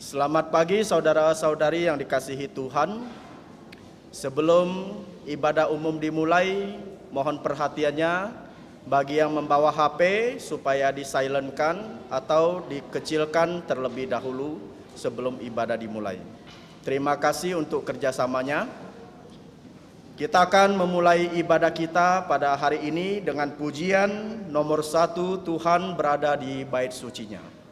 Selamat pagi saudara-saudari yang dikasihi Tuhan. Sebelum ibadah umum dimulai, mohon perhatiannya bagi yang membawa HP supaya disilentkan atau dikecilkan terlebih dahulu sebelum ibadah dimulai. Terima kasih untuk kerjasamanya. Kita akan memulai ibadah kita pada hari ini dengan pujian nomor 1, Tuhan berada di bait sucinya.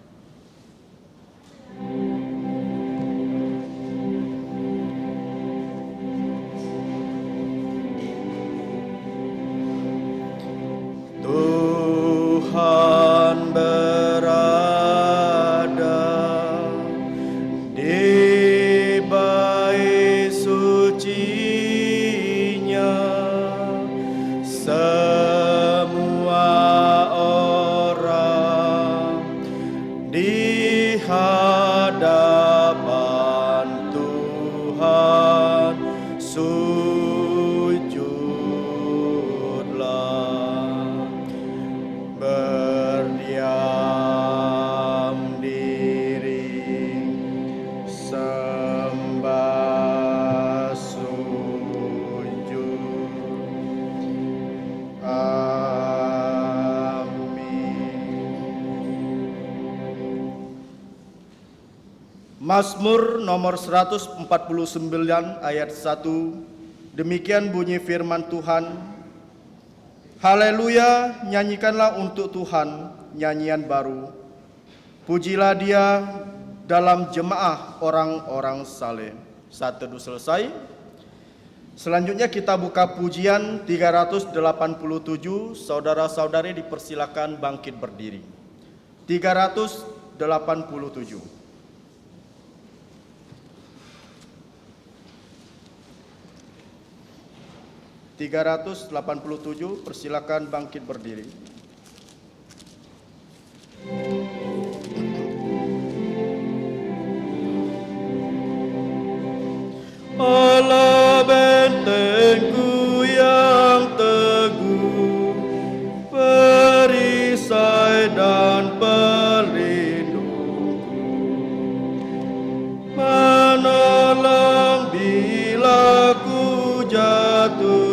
Tuhan berada di bait sucinya, semua orang di hadapan Tuhan berdiam diri, sembah sujud. Amin. Mazmur nomor 149 ayat 1. Demikian bunyi firman Tuhan. Haleluya, nyanyikanlah untuk Tuhan nyanyian baru. Pujilah Dia dalam jemaah orang-orang saleh. Saat teduh selesai. Selanjutnya kita buka pujian 387. Saudara-saudari dipersilakan bangkit berdiri. 387. 387, persilakan bangkit berdiri. Allah bentengku yang teguh, perisai dan pelindungku, menolong bila ku jatuh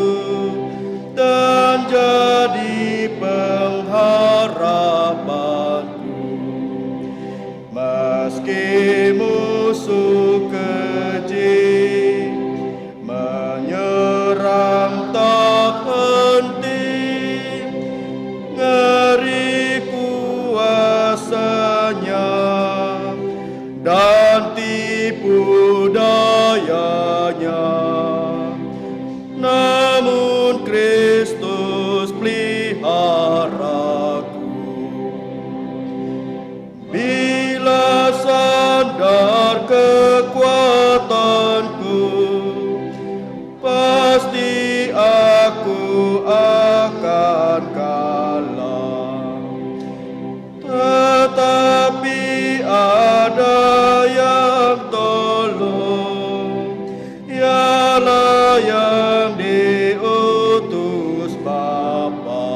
dan jadi pengharapanku. Meski musuh keji menyerang tak henti, ngeri kuasanya dan tipu dayanya. Namun Kristus peliharaku. Bila sadar kekuatanku, pasti aku akan kalah. Tetapi ada yang tolong, ialah yang diutus Bapa.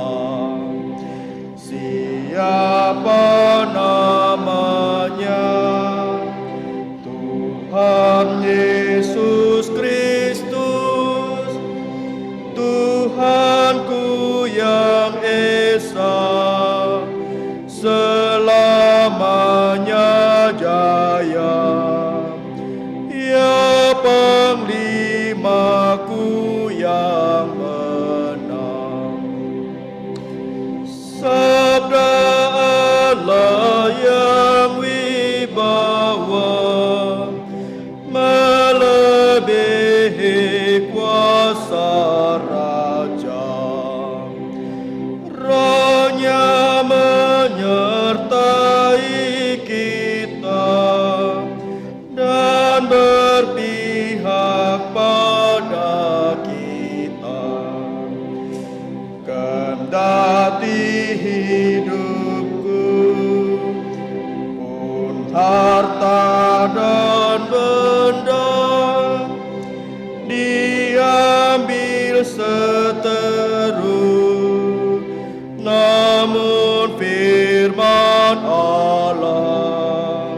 Siapa namanya? Tuhan Yesus Kristus, Tuhanku yang esa, selamanya jaya. Ya Panglimaku yang menang. Sabda Allah yang wibawa, melebihi kuasa raja. Roh-Nya menyertai kita dan berpihak pada kita. Kendati hidupku pun harta dan benda diambil seterus, namun firman Allah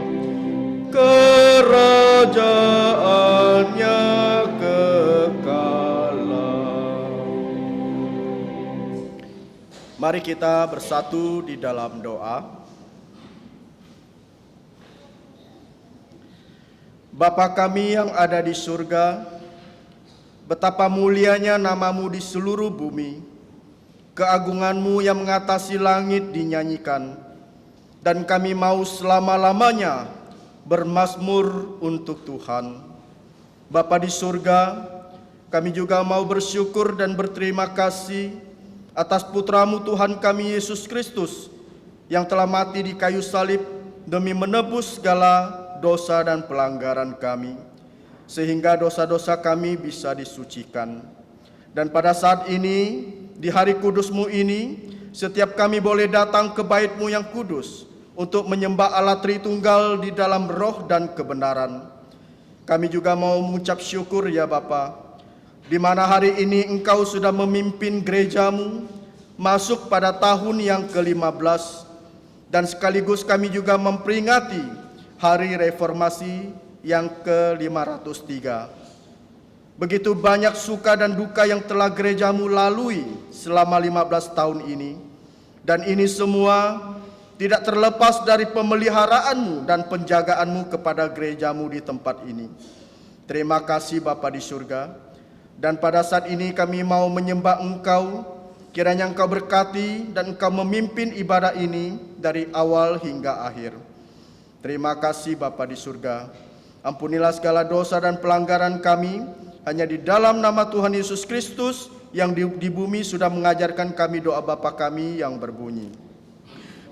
Mari kita bersatu di dalam doa. Bapa kami yang ada di surga, betapa mulianya nama-Mu di seluruh bumi. Keagungan-Mu yang mengatasi langit dinyanyikan, dan kami mau selama-lamanya bermazmur untuk Tuhan. Bapa di surga, kami juga mau bersyukur dan berterima kasih atas putra-Mu Tuhan kami Yesus Kristus yang telah mati di kayu salib demi menebus segala dosa dan pelanggaran kami, sehingga dosa-dosa kami bisa disucikan. Dan pada saat ini, di hari kudus-Mu ini, setiap kami boleh datang ke bait-Mu yang kudus untuk menyembah Allah Tritunggal di dalam roh dan kebenaran. Kami juga mau mengucap syukur ya Bapa, di mana hari ini Engkau sudah memimpin gereja-Mu masuk pada tahun yang ke-15, dan sekaligus kami juga memperingati hari reformasi yang ke-503. Begitu banyak suka dan duka yang telah gereja-Mu lalui selama 15 tahun ini, dan ini semua tidak terlepas dari pemeliharaan-Mu dan penjagaan-Mu kepada gereja-Mu di tempat ini. Terima kasih Bapa di surga. Dan pada saat ini kami mau menyembah Engkau, kiranya Engkau berkati dan Engkau memimpin ibadah ini dari awal hingga akhir. Terima kasih Bapa di surga. Ampunilah segala dosa dan pelanggaran kami, hanya di dalam nama Tuhan Yesus Kristus yang di bumi sudah mengajarkan kami doa Bapa kami yang berbunyi.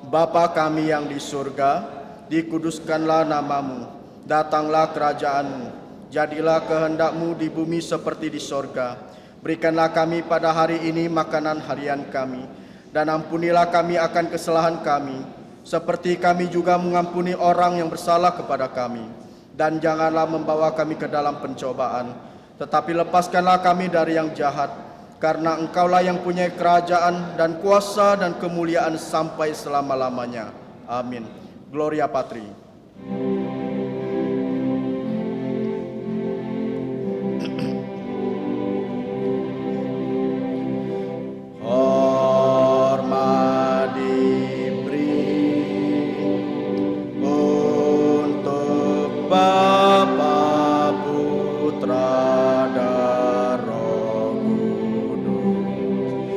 Bapa kami yang di surga, dikuduskanlah nama-Mu, datanglah kerajaan-Mu, jadilah kehendak-Mu di bumi seperti di sorga. Berikanlah kami pada hari ini makanan harian kami, dan ampunilah kami akan kesalahan kami, seperti kami juga mengampuni orang yang bersalah kepada kami. Dan janganlah membawa kami ke dalam pencobaan, tetapi lepaskanlah kami dari yang jahat. Karena Engkaulah yang punya kerajaan dan kuasa dan kemuliaan sampai selama-lamanya. Amin. Gloria Patri. Hormat diberi untuk Bapa, Putra, dan Roh Kudus,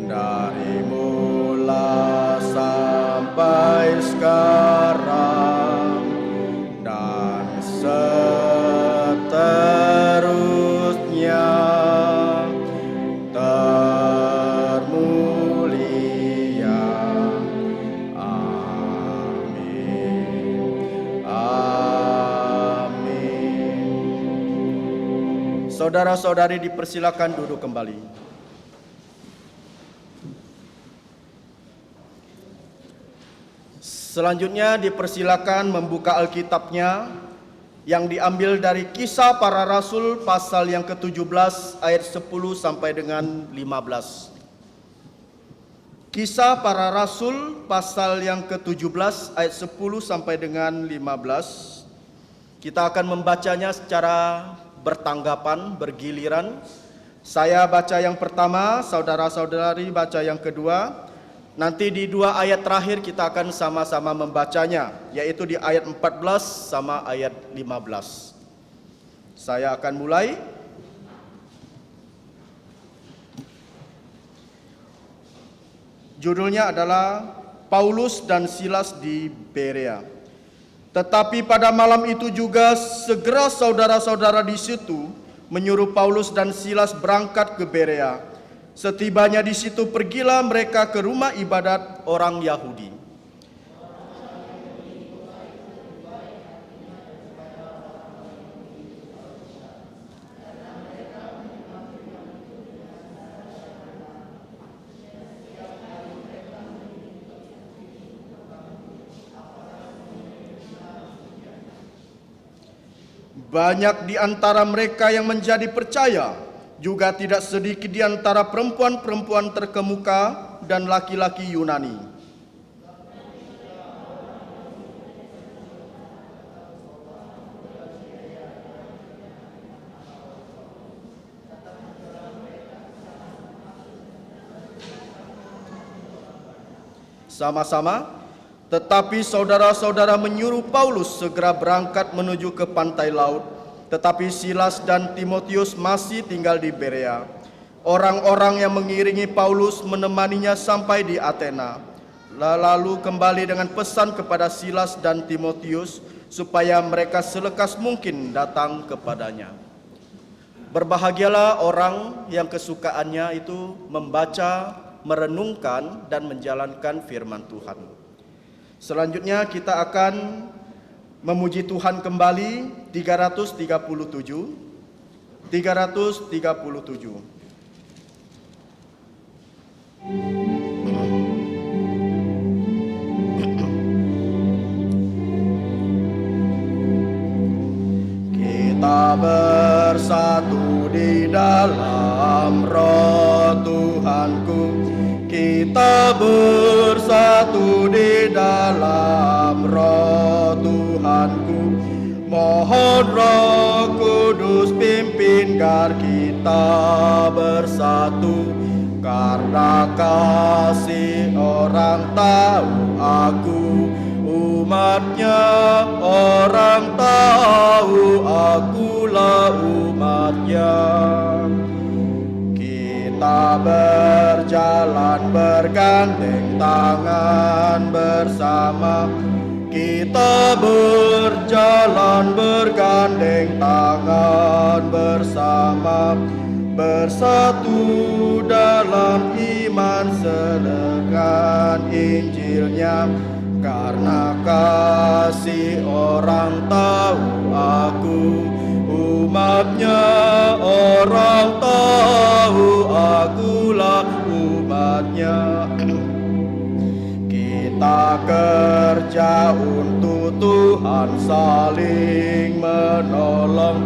dari mula sampai sekarang dan seterusnya, termulia. Amin. Amin. Saudara-saudari dipersilakan duduk kembali. Selanjutnya dipersilakan membuka Alkitabnya yang diambil dari Kisah Para Rasul pasal yang ke-17 ayat 10 sampai dengan 15. Kisah Para Rasul pasal yang ke-17 ayat 10 sampai dengan 15. Kita akan membacanya secara bertanggapan, bergiliran. Saya baca yang pertama, saudara-saudari baca yang kedua. Nanti di dua ayat terakhir kita akan sama-sama membacanya, yaitu di ayat 14 sama ayat 15. Saya akan mulai. Judulnya adalah Paulus dan Silas di Berea. Tetapi pada malam itu juga segera saudara-saudara di situ menyuruh Paulus dan Silas berangkat ke Berea. Setibanya di situ pergilah mereka ke rumah ibadat orang Yahudi. Banyak di antara mereka yang menjadi percaya, juga tidak sedikit di antara perempuan-perempuan terkemuka dan laki-laki Yunani. sama-sama. Tetapi saudara-saudara menyuruh Paulus segera berangkat menuju ke pantai laut. Tetapi Silas dan Timotius masih tinggal di Berea. Orang-orang yang mengiringi Paulus menemaninya sampai di Athena. Lalu kembali dengan pesan kepada Silas dan Timotius supaya mereka selekas mungkin datang kepadanya. Berbahagialah orang yang kesukaannya itu membaca, merenungkan, dan menjalankan firman Tuhan. Selanjutnya kita akan memuji Tuhan kembali 337. Kita bersatu di dalam Roh Tuhanku, kita bersatu di dalam Roh Tuhanku. Mohon Roh Kudus pimpinkan kita bersatu, karena kasih orang tahu aku umatnya, orang tahu akulah umatnya. Kita berjalan bergandeng tangan bersama, kita berjalan bergandeng tangan bersama, bersatu dalam iman senekan Injilnya. Karena kasih orang tahu aku umatnya, orang tahu akulah umatnya. Kita kerja untuk Tuhan saling menolong,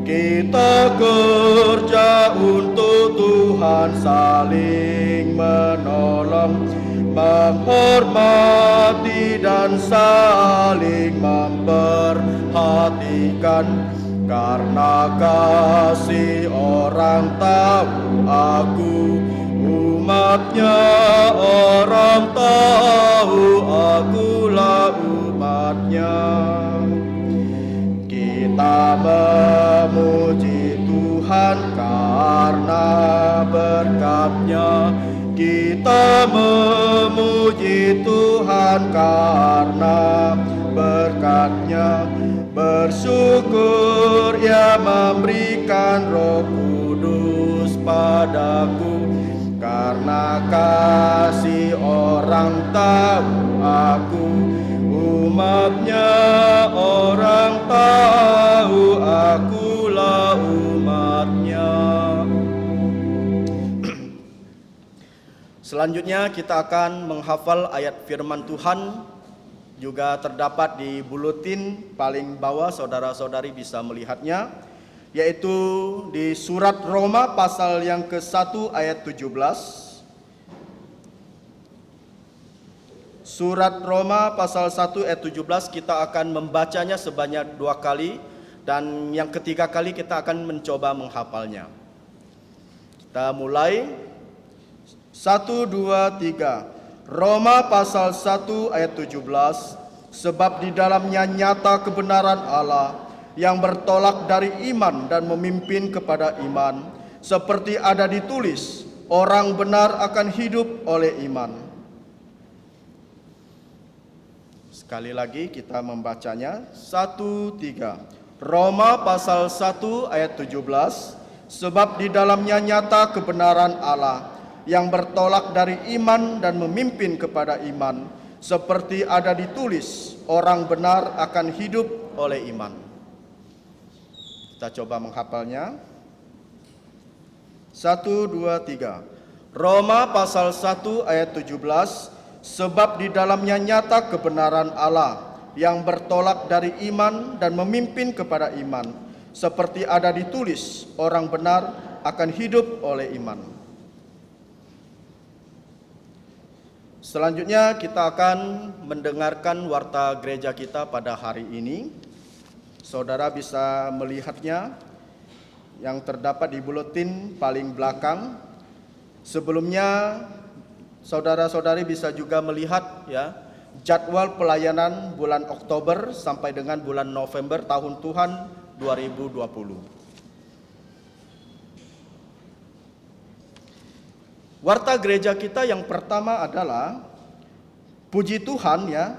kita kerja untuk Tuhan saling menolong, menghormati dan saling memperhatikan. Karena kasih orang tahu aku umatnya, orang tahu akulah umatnya. Kita memuji Tuhan karena berkat-Nya, kita memuji Tuhan karena berkat-Nya. Bersyukur Ia memberikan Roh Kudus padaku, karena kasih orang tahu aku umatnya, orang tahu akulah umatnya. Selanjutnya kita akan menghafal ayat firman Tuhan, juga terdapat di buletin paling bawah, saudara-saudari bisa melihatnya, yaitu di surat Roma pasal yang ke-1 ayat 17. Surat Roma pasal 1 ayat 17 kita akan membacanya sebanyak 2 kali, dan yang ketiga kali kita akan mencoba menghafalnya. Kita mulai. 1, 2, 3. Roma pasal 1 ayat 17. Sebab di dalamnya nyata kebenaran Allah yang bertolak dari iman dan memimpin kepada iman, seperti ada ditulis, orang benar akan hidup oleh iman. Sekali lagi kita membacanya. 1, 3. Roma pasal 1 ayat 17. Sebab di dalamnya nyata kebenaran Allah yang bertolak dari iman dan memimpin kepada iman, seperti ada ditulis, orang benar akan hidup oleh iman. Kita coba menghafalnya. 1, 2, 3. Roma pasal 1 ayat 17. Sebab di dalamnya nyata kebenaran Allah yang bertolak dari iman dan memimpin kepada iman, seperti ada ditulis, orang benar akan hidup oleh iman. Selanjutnya kita akan mendengarkan warta gereja kita pada hari ini. Saudara bisa melihatnya yang terdapat di buletin paling belakang. Sebelumnya saudara-saudari bisa juga melihat ya jadwal pelayanan bulan Oktober sampai dengan bulan November tahun Tuhan 2020. Warta gereja kita yang pertama adalah puji Tuhan ya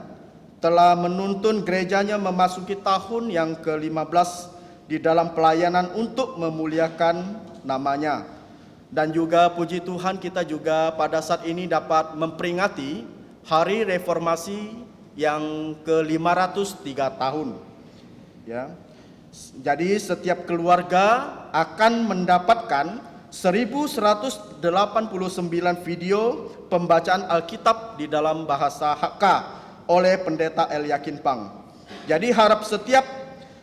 telah menuntun gerejanya memasuki tahun yang ke-15 di dalam pelayanan untuk memuliakan namanya. Dan juga puji Tuhan kita juga pada saat ini dapat memperingati Hari Reformasi yang ke-503 tahun. Ya. Jadi setiap keluarga akan mendapatkan 1189 video pembacaan Alkitab di dalam bahasa Hakka oleh Pendeta Eliakin Pang. Jadi harap setiap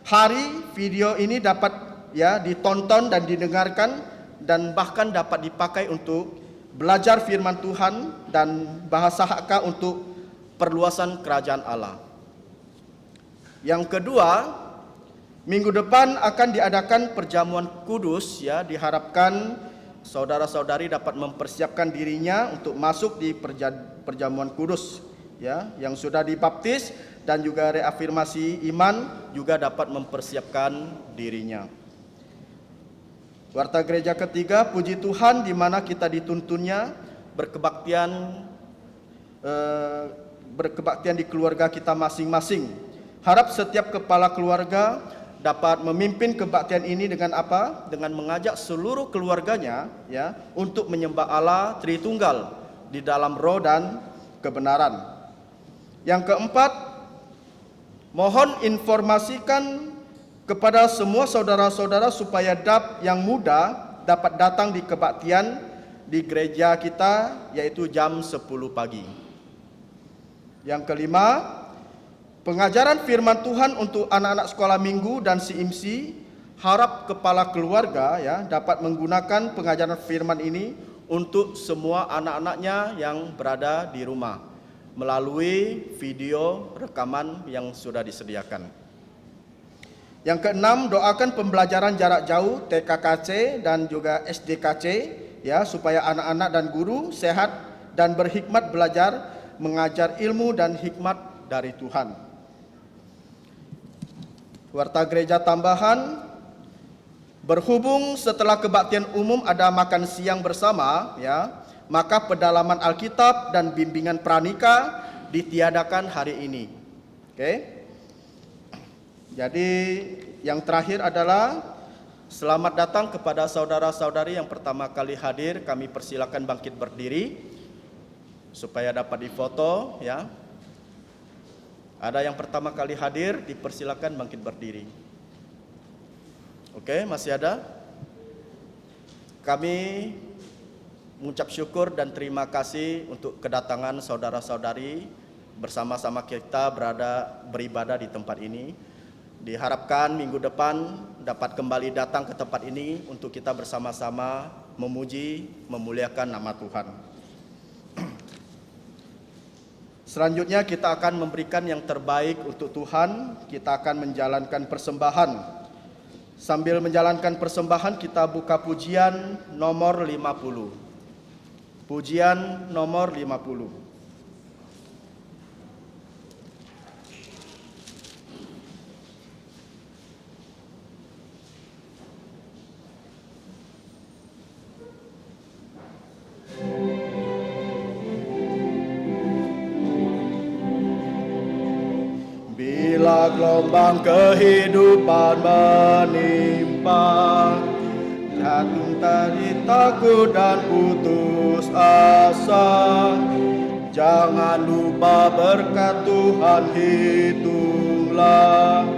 hari video ini dapat ya ditonton dan didengarkan dan bahkan dapat dipakai untuk belajar firman Tuhan dan bahasa Hakka untuk perluasan kerajaan Allah. Yang kedua, minggu depan akan diadakan perjamuan kudus ya, diharapkan saudara-saudari dapat mempersiapkan dirinya untuk masuk di perjamuan kudus ya, yang sudah dibaptis dan juga reafirmasi iman juga dapat mempersiapkan dirinya. Warta gereja ketiga, puji Tuhan di mana kita dituntunnya berkebaktian di keluarga kita masing-masing. Harap setiap kepala keluarga dapat memimpin kebaktian ini dengan apa? Dengan mengajak seluruh keluarganya ya untuk menyembah Allah Tritunggal di dalam roh dan kebenaran. Yang keempat, mohon informasikan kepada semua saudara-saudara supaya yang muda dapat datang di kebaktian di gereja kita yaitu jam 10 pagi. Yang kelima, pengajaran firman Tuhan untuk anak-anak sekolah minggu dan CMC, harap kepala keluarga ya dapat menggunakan pengajaran firman ini untuk semua anak-anaknya yang berada di rumah melalui video rekaman yang sudah disediakan. Yang keenam, doakan pembelajaran jarak jauh TKKC dan juga SDKC ya supaya anak-anak dan guru sehat dan berhikmat belajar mengajar ilmu dan hikmat dari Tuhan. Warta gereja tambahan, berhubung setelah kebaktian umum ada makan siang bersama ya, maka pedalaman Alkitab dan bimbingan pranika ditiadakan hari ini. Oke. Jadi yang terakhir adalah selamat datang kepada saudara-saudari yang pertama kali hadir. Kami persilakan bangkit berdiri supaya dapat difoto ya. Ada yang pertama kali hadir, dipersilakan bangkit berdiri. Oke, masih ada? Kami mengucap syukur dan terima kasih untuk kedatangan saudara-saudari bersama-sama kita beribadah di tempat ini. Diharapkan minggu depan dapat kembali datang ke tempat ini untuk kita bersama-sama memuji, memuliakan nama Tuhan. Selanjutnya kita akan memberikan yang terbaik untuk Tuhan. Kita akan menjalankan persembahan. Sambil menjalankan persembahan kita buka pujian nomor 50. Pujian nomor 50. Bila gelombang kehidupan menimpa, jatuh tadi takut dan putus asa, jangan lupa berkat Tuhan hitunglah,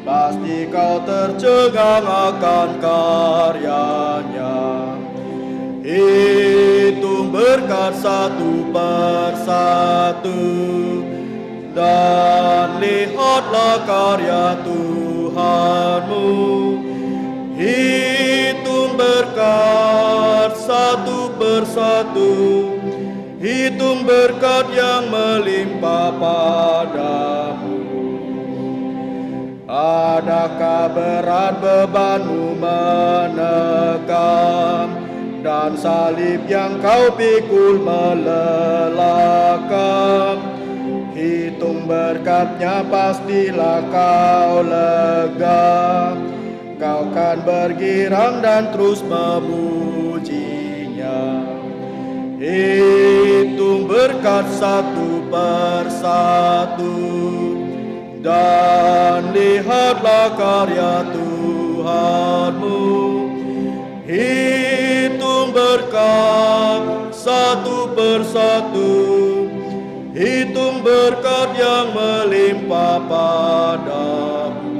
pasti kau tercengang akan karyanya. Hitung berkat satu persatu, dan lihatlah karya Tuhanmu. Hitung berkat satu persatu, hitung berkat yang melimpah padamu. Adakah berat bebanmu menekan, dan salib yang kau pikul melelahkan. Hitung berkatnya pastilah kau lega, kau kan bergirang dan terus memujinya. Hitung berkat satu persatu, dan lihatlah karya Tuhanmu. Hitung berkat satu persatu, hitung berkat yang melimpah padamu.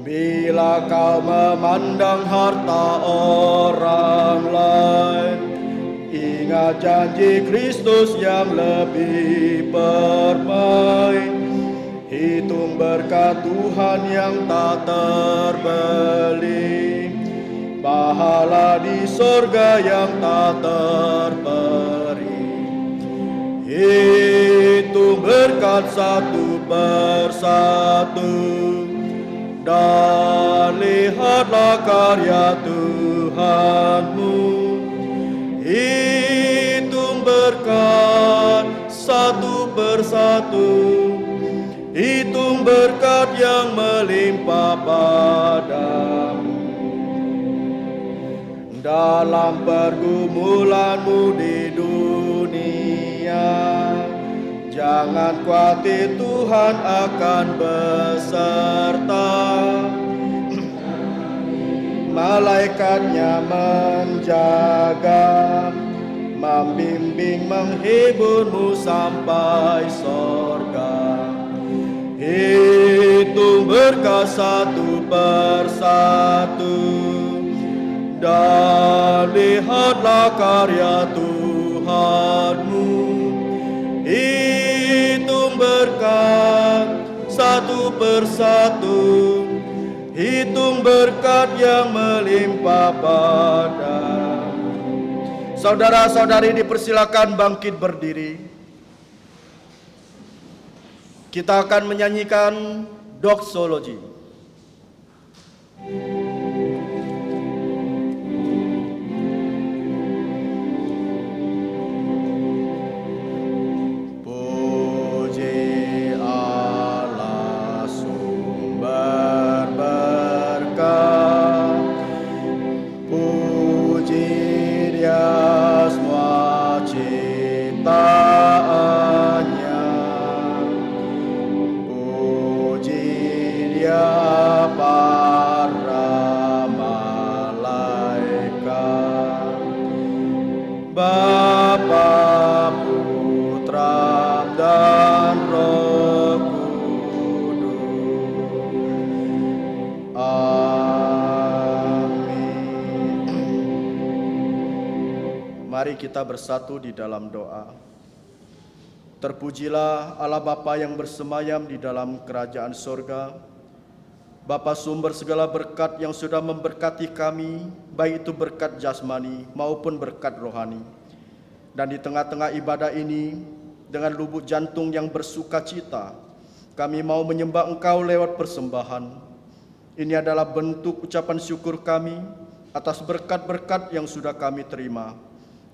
Bila kau memandang harta orang lain, ingat janji Kristus yang lebih permai. Hitung berkat Tuhan yang tak terbeli, pahala di sorga yang tak terperi. Hitung berkat satu persatu, dan lihatlah karya Tuhanmu. Hitung berkat satu persatu, hitung berkat yang melimpah padamu. Dalam pergumulanmu di dunia, jangan khawatir, Tuhan akan beserta. Malaikatnya menjaga, membimbing, menghiburmu sampai sorga. Hitung berkat satu persatu, dan lihatlah karya Tuhanmu. Hitung berkat satu persatu, hitung berkat yang melimpah padamu. Saudara-saudari dipersilakan bangkit berdiri. Kita akan menyanyikan doxology. Bapa, Putra, dan Roh Kudus. Amin. Mari kita bersatu di dalam doa. Terpujilah Allah Bapa yang bersemayam di dalam kerajaan sorga, Bapa sumber segala berkat yang sudah memberkati kami, baik itu berkat jasmani maupun berkat rohani. Dan di tengah-tengah ibadah ini, dengan lubuk jantung yang bersukacita, kami mau menyembah Engkau lewat persembahan. Ini adalah bentuk ucapan syukur kami atas berkat-berkat yang sudah kami terima.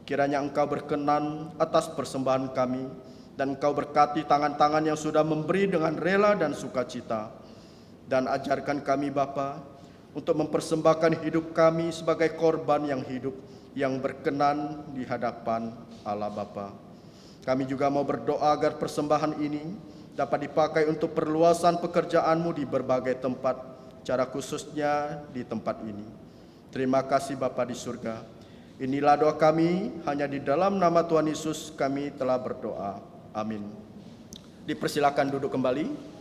Kiranya Engkau berkenan atas persembahan kami, dan Engkau berkati tangan-tangan yang sudah memberi dengan rela dan sukacita. Dan ajarkan kami Bapa untuk mempersembahkan hidup kami sebagai korban yang hidup, yang berkenan di hadapan Allah Bapa. Kami juga mau berdoa agar persembahan ini dapat dipakai untuk perluasan pekerjaan-Mu di berbagai tempat, cara khususnya di tempat ini. Terima kasih Bapa di surga. Inilah doa kami, hanya di dalam nama Tuhan Yesus kami telah berdoa. Amin. Dipersilakan duduk kembali.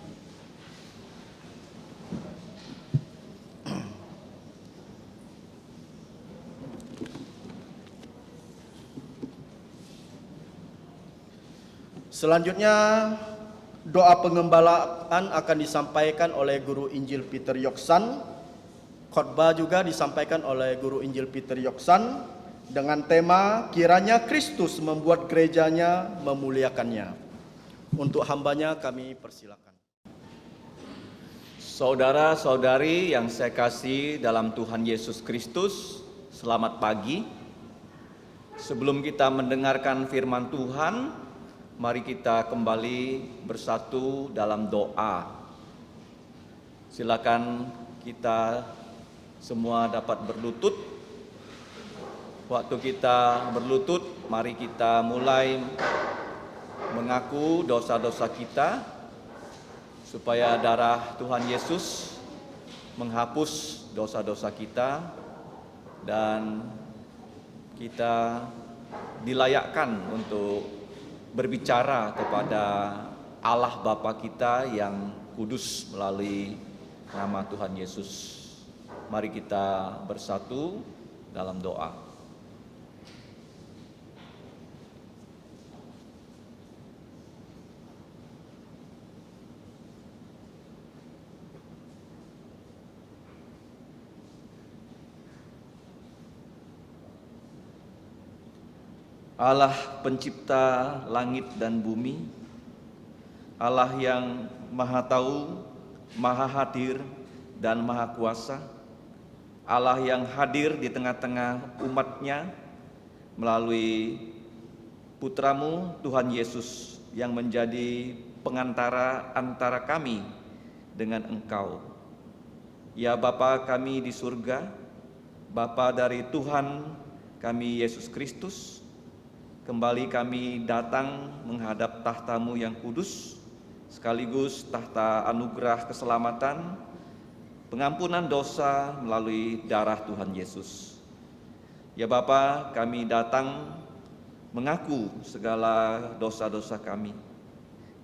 Selanjutnya, doa pengembalaan akan disampaikan oleh Guru Injil Peter Yoksan. Khotbah juga disampaikan oleh Guru Injil Peter Yoksan dengan tema kiranya Kristus membuat gerejanya memuliakannya. Untuk hambanya kami persilakan. Saudara-saudari yang saya kasih dalam Tuhan Yesus Kristus, Selamat pagi. Sebelum kita mendengarkan firman Tuhan, mari kita kembali bersatu dalam doa. Silakan kita semua dapat berlutut. Waktu kita berlutut, mari kita mulai mengaku dosa-dosa kita, supaya darah Tuhan Yesus menghapus dosa-dosa kita dan kita dilayakkan untuk berbicara kepada Allah Bapa kita yang kudus melalui nama Tuhan Yesus. Mari kita bersatu dalam doa. Allah pencipta langit dan bumi, Allah yang maha tahu, maha hadir dan maha kuasa, Allah yang hadir di tengah-tengah umat-Nya melalui Putramu Tuhan Yesus yang menjadi pengantara antara kami dengan Engkau. Ya Bapa kami di surga, Bapa dari Tuhan kami Yesus Kristus, kembali kami datang menghadap tahta-Mu yang kudus, sekaligus tahta anugerah keselamatan, pengampunan dosa melalui darah Tuhan Yesus. Ya Bapa, kami datang mengaku segala dosa-dosa kami,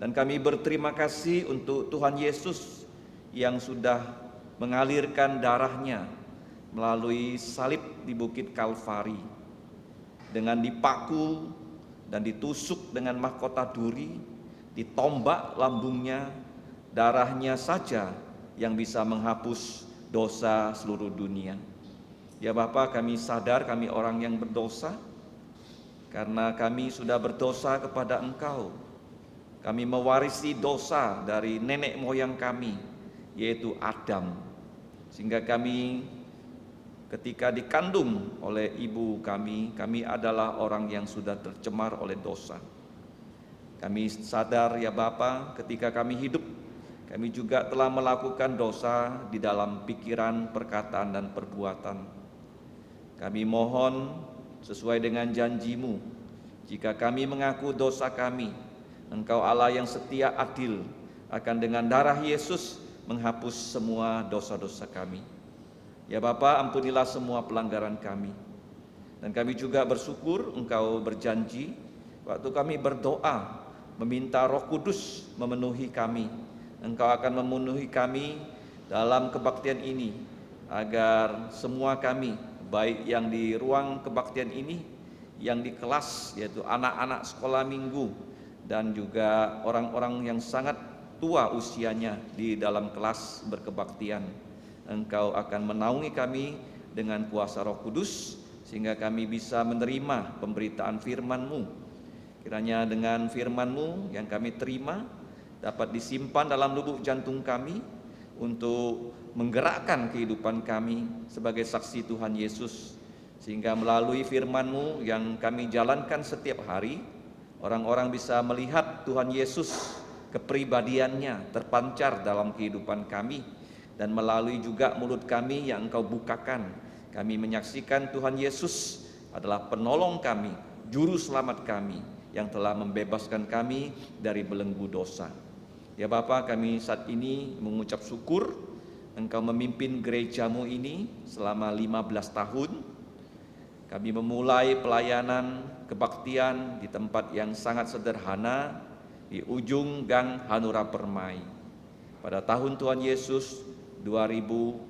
dan kami berterima kasih untuk Tuhan Yesus yang sudah mengalirkan darah-Nya melalui salib di Bukit Kalvari, dengan dipaku dan ditusuk dengan mahkota duri, ditombak lambungnya, darahnya saja yang bisa menghapus dosa seluruh dunia. Ya Bapa, kami sadar kami orang yang berdosa, karena kami sudah berdosa kepada Engkau. Kami mewarisi dosa dari nenek moyang kami, yaitu Adam, sehingga kami ketika dikandung oleh ibu kami adalah orang yang sudah tercemar oleh dosa. Kami sadar ya Bapa, ketika kami hidup, kami juga telah melakukan dosa di dalam pikiran, perkataan, dan perbuatan. Kami mohon sesuai dengan janji-Mu, jika kami mengaku dosa kami, Engkau Allah yang setia adil, akan dengan darah Yesus menghapus semua dosa-dosa kami. Ya Bapa, ampunilah semua pelanggaran kami. Dan kami juga bersyukur Engkau berjanji waktu kami berdoa meminta Roh Kudus memenuhi kami, Engkau akan memenuhi kami dalam kebaktian ini, agar semua kami, baik yang di ruang kebaktian ini, yang di kelas, yaitu anak-anak sekolah minggu, dan juga orang-orang yang sangat tua usianya di dalam kelas berkebaktian, Engkau akan menaungi kami dengan kuasa Roh Kudus, sehingga kami bisa menerima pemberitaan firman-Mu. Kiranya dengan firman-Mu yang kami terima dapat disimpan dalam lubuk jantung kami untuk menggerakkan kehidupan kami sebagai saksi Tuhan Yesus, sehingga melalui firman-Mu yang kami jalankan setiap hari, orang-orang bisa melihat Tuhan Yesus, kepribadiannya terpancar dalam kehidupan kami. Dan melalui juga mulut kami yang Engkau bukakan, kami menyaksikan Tuhan Yesus adalah penolong kami, juru selamat kami, yang telah membebaskan kami dari belenggu dosa. Ya Bapa, kami saat ini mengucap syukur Engkau memimpin gereja-Mu ini selama 15 tahun. Kami memulai pelayanan kebaktian di tempat yang sangat sederhana di ujung Gang Hanura Permai pada tahun Tuhan Yesus 2005.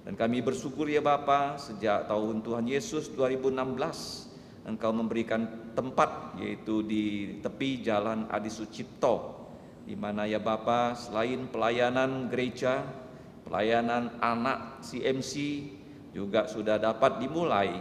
Dan kami bersyukur ya Bapa, sejak tahun Tuhan Yesus 2016 Engkau memberikan tempat, yaitu di tepi Jalan Adi Sucipto, di mana ya Bapa, selain pelayanan gereja, pelayanan anak CMC juga sudah dapat dimulai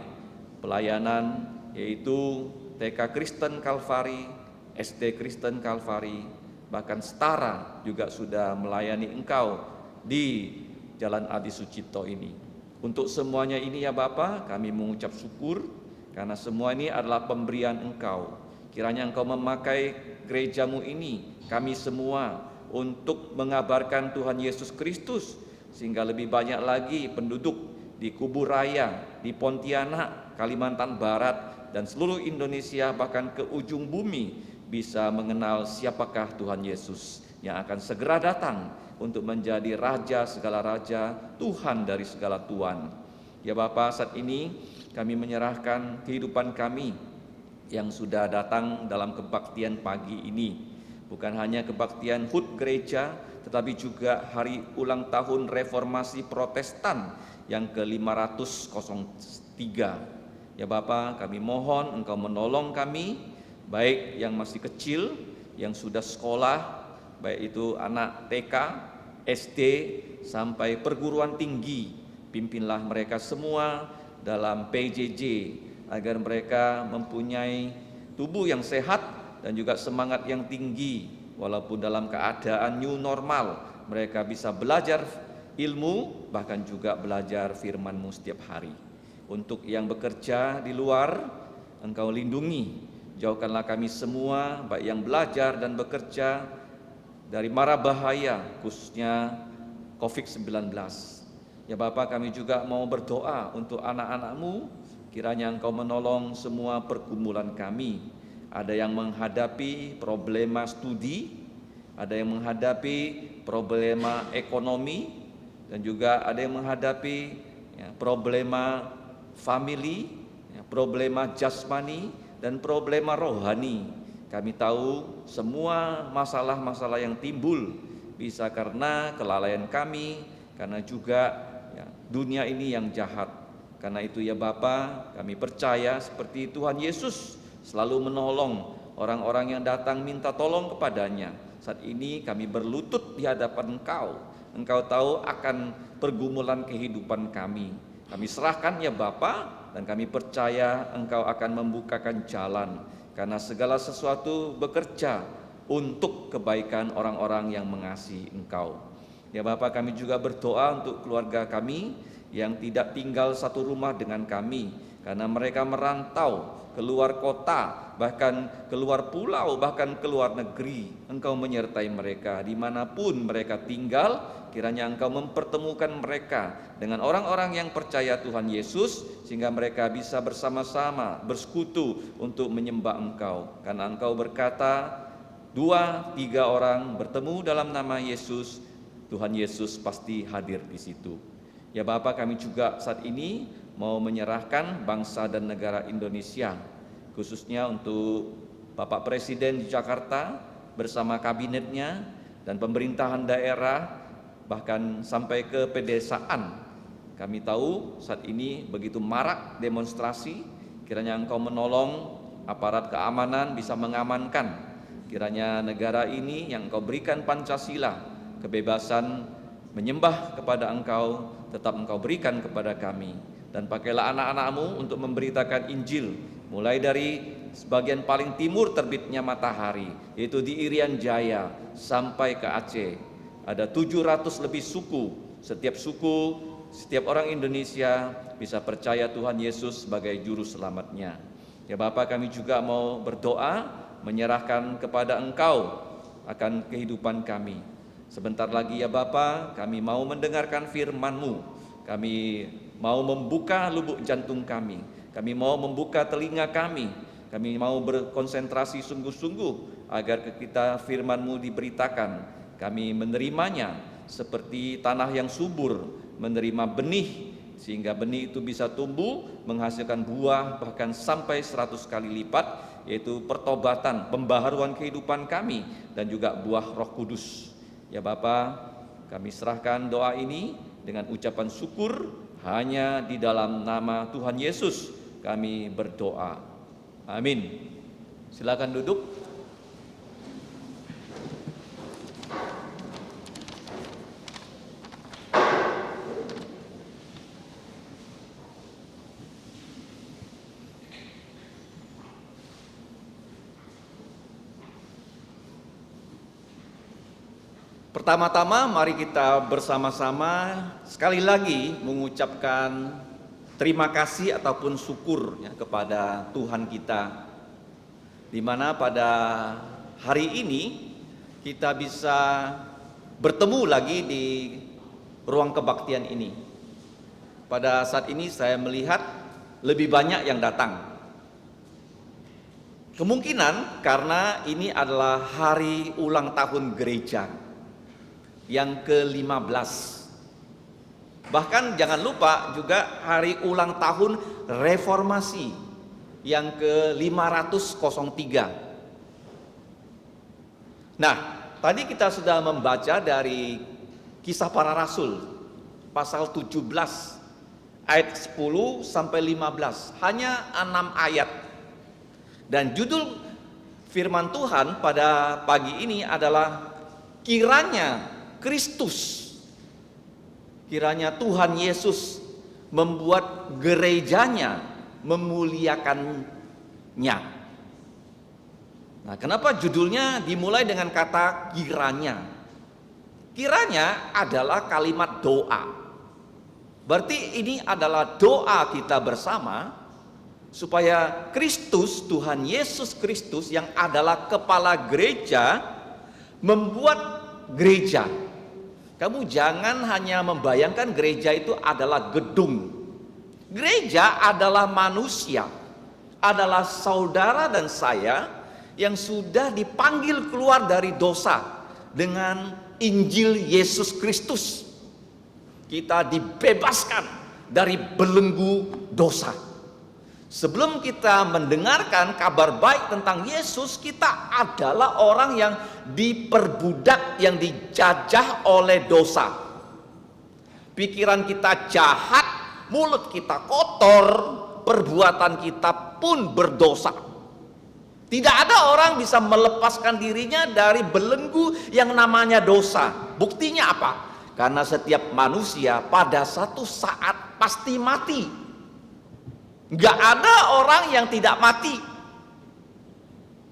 pelayanan, yaitu TK Kristen Kalvari, SD Kristen Kalvari, bahkan Setara juga sudah melayani Engkau di Jalan Adi Sucipto ini. Untuk semuanya ini ya Bapa, kami mengucap syukur karena semua ini adalah pemberian Engkau. Kiranya Engkau memakai gerejamu ini, kami semua, untuk mengabarkan Tuhan Yesus Kristus, sehingga lebih banyak lagi penduduk di Kubur Raya, di Pontianak, Kalimantan Barat, dan seluruh Indonesia, bahkan ke ujung bumi, bisa mengenal siapakah Tuhan Yesus yang akan segera datang untuk menjadi Raja segala Raja, Tuhan dari segala Tuhan. Ya Bapa, saat ini kami menyerahkan kehidupan kami yang sudah datang dalam kebaktian pagi ini. Bukan hanya kebaktian HUT gereja, tetapi juga hari ulang tahun Reformasi Protestan yang ke-503. Ya Bapa, kami mohon Engkau menolong kami, baik yang masih kecil, yang sudah sekolah, baik itu anak TK, SD, sampai perguruan tinggi. Pimpinlah mereka semua dalam PJJ, agar mereka mempunyai tubuh yang sehat dan juga semangat yang tinggi. Walaupun dalam keadaan new normal, mereka bisa belajar ilmu, bahkan juga belajar firman-Mu setiap hari. Untuk yang bekerja di luar, Engkau lindungi, jauhkanlah kami semua, baik yang belajar dan bekerja, dari mara bahaya, khususnya COVID-19. Ya Bapa, kami juga mau berdoa untuk anak-anak-Mu, kiranya Engkau menolong semua pergumulan kami. Ada yang menghadapi problema studi, ada yang menghadapi problema ekonomi, dan juga ada yang menghadapi problema family, problema jasmani, dan problema rohani. Kami tahu semua masalah-masalah yang timbul bisa karena kelalaian kami, karena juga dunia ini yang jahat. Karena itu ya Bapa, kami percaya seperti Tuhan Yesus selalu menolong orang-orang yang datang minta tolong kepadanya. Saat ini kami berlutut di hadapan Engkau. Engkau tahu akan pergumulan kehidupan kami. Kami serahkan ya Bapa, dan kami percaya Engkau akan membukakan jalan, karena segala sesuatu bekerja untuk kebaikan orang-orang yang mengasihi Engkau. Ya Bapa, kami juga berdoa untuk keluarga kami yang tidak tinggal satu rumah dengan kami, karena mereka merantau keluar kota, bahkan keluar pulau, bahkan keluar negeri. Engkau menyertai mereka dimanapun mereka tinggal. Kiranya Engkau mempertemukan mereka dengan orang-orang yang percaya Tuhan Yesus, sehingga mereka bisa bersama-sama bersekutu untuk menyembah Engkau. Karena Engkau berkata, 2-3 orang bertemu dalam nama Yesus, Tuhan Yesus pasti hadir di situ. Ya Bapa, kami juga saat ini mau menyerahkan bangsa dan negara Indonesia, khususnya untuk Bapak Presiden di Jakarta bersama kabinetnya dan pemerintahan daerah, bahkan sampai ke pedesaan. Kami tahu saat ini begitu marak demonstrasi. Kiranya Engkau menolong aparat keamanan bisa mengamankan. Kiranya negara ini yang Engkau berikan Pancasila, kebebasan menyembah kepada Engkau, tetap Engkau berikan kepada kami. Dan pakailah anak-anak-Mu untuk memberitakan Injil, mulai dari sebagian paling timur terbitnya matahari, yaitu di Irian Jaya, sampai ke Aceh. Ada 700 lebih suku. Setiap orang Indonesia bisa percaya Tuhan Yesus sebagai juru selamatnya. Ya Bapa, kami juga mau berdoa, menyerahkan kepada Engkau akan kehidupan kami. Sebentar lagi ya Bapa, kami mau mendengarkan firman-Mu. Kami mau membuka lubuk jantung kami. Kami mau membuka telinga kami. Kami mau berkonsentrasi sungguh-sungguh agar kita firman-Mu diberitakan. Kami menerimanya seperti tanah yang subur menerima benih, sehingga benih itu bisa tumbuh menghasilkan buah bahkan sampai 100 kali lipat, yaitu pertobatan, pembaharuan kehidupan kami, dan juga buah Roh Kudus. Ya Bapa, kami serahkan doa ini dengan ucapan syukur, hanya di dalam nama Tuhan Yesus kami berdoa. Amin. Silakan duduk. Pertama-tama mari kita bersama-sama sekali lagi mengucapkan terima kasih ataupun syukur ya, kepada Tuhan kita, di mana pada hari ini kita bisa bertemu lagi di ruang kebaktian ini. Pada saat ini saya melihat lebih banyak yang datang. Kemungkinan karena ini adalah hari ulang tahun gereja yang ke-15. Bahkan jangan lupa juga hari ulang tahun reformasi yang ke-503. Nah, tadi kita sudah membaca dari Kisah Para Rasul pasal 17 ayat 10 sampai 15, hanya 6 ayat. Dan judul firman Tuhan pada pagi ini adalah kiranya Tuhan Yesus membuat gerejanya memuliakannya. Nah, kenapa judulnya dimulai dengan kata kiranya? Kiranya adalah kalimat doa. Berarti ini adalah doa kita bersama supaya Kristus, Tuhan Yesus Kristus yang adalah kepala gereja, membuat gereja. Kamu jangan hanya membayangkan gereja itu adalah gedung. Gereja adalah manusia, adalah saudara dan saya yang sudah dipanggil keluar dari dosa dengan Injil Yesus Kristus. Kita dibebaskan dari belenggu dosa. Sebelum kita mendengarkan kabar baik tentang Yesus, kita adalah orang yang diperbudak, yang dijajah oleh dosa. Pikiran kita jahat, mulut kita kotor, perbuatan kita pun berdosa. Tidak ada orang bisa melepaskan dirinya dari belenggu yang namanya dosa. Buktinya apa? Karena setiap manusia pada satu saat pasti mati. Gak ada orang yang tidak mati.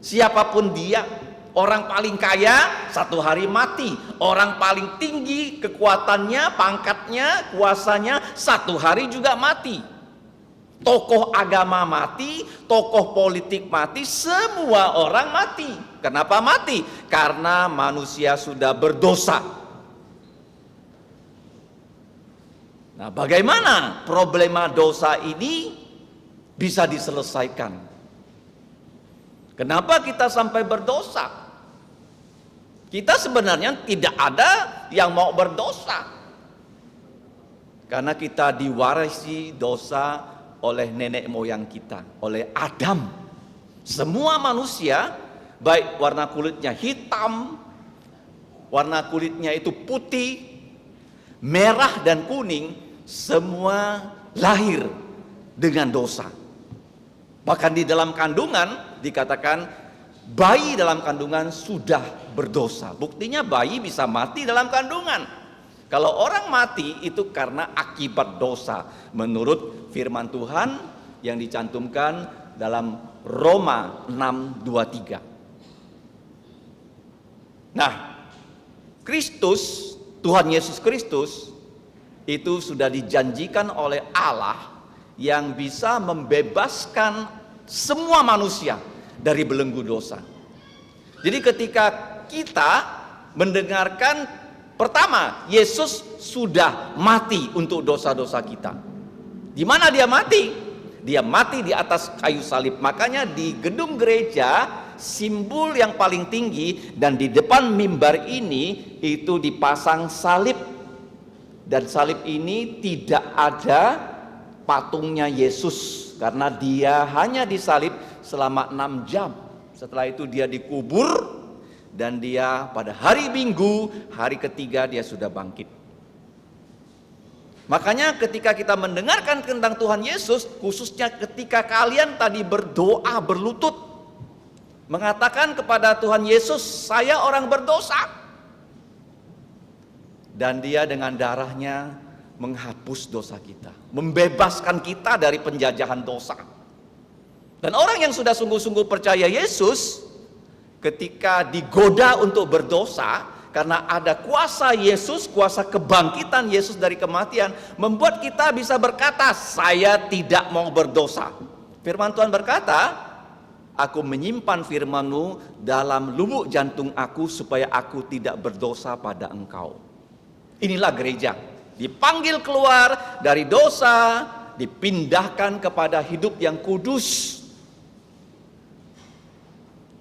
Siapapun dia, orang paling kaya satu hari mati, orang paling tinggi kekuatannya, pangkatnya, kuasanya satu hari juga mati. Tokoh agama mati, tokoh politik mati, semua orang mati. Kenapa mati? Karena manusia sudah berdosa. Nah, bagaimana problema dosa ini bisa diselesaikan? Kenapa kita sampai berdosa? Kita sebenarnya tidak ada yang mau berdosa, karena kita diwarisi dosa oleh nenek moyang kita, oleh Adam. Semua manusia, baik warna kulitnya hitam, warna kulitnya itu putih, merah dan kuning, semua lahir dengan dosa. Bahkan di dalam kandungan dikatakan bayi dalam kandungan sudah berdosa. Buktinya bayi bisa mati dalam kandungan. Kalau orang mati itu karena akibat dosa, menurut firman Tuhan yang dicantumkan dalam Roma 6:23. Nah, Kristus, Tuhan Yesus Kristus itu sudah dijanjikan oleh Allah yang bisa membebaskan semua manusia dari belenggu dosa. Jadi ketika kita mendengarkan, pertama, Yesus sudah mati untuk dosa-dosa kita. Di mana dia mati? Dia mati di atas kayu salib. Makanya di gedung gereja, simbol yang paling tinggi dan di depan mimbar ini itu dipasang salib. Dan salib ini tidak ada patungnya Yesus, karena dia hanya disalib selama 6 jam. Setelah itu dia dikubur. Dan dia pada hari Minggu, hari ketiga dia sudah bangkit. Makanya ketika kita mendengarkan tentang Tuhan Yesus, khususnya ketika kalian tadi berdoa berlutut, mengatakan kepada Tuhan Yesus, saya orang berdosa. Dan dia dengan darahnya menghapus dosa kita, membebaskan kita dari penjajahan dosa. Dan orang yang sudah sungguh-sungguh percaya Yesus, ketika digoda untuk berdosa, karena ada kuasa Yesus, kuasa kebangkitan Yesus dari kematian, membuat kita bisa berkata, saya tidak mau berdosa. Firman Tuhan berkata, aku menyimpan firman-Mu dalam lubuk jantung aku supaya aku tidak berdosa pada Engkau. Inilah gereja, dipanggil keluar dari dosa, dipindahkan kepada hidup yang kudus.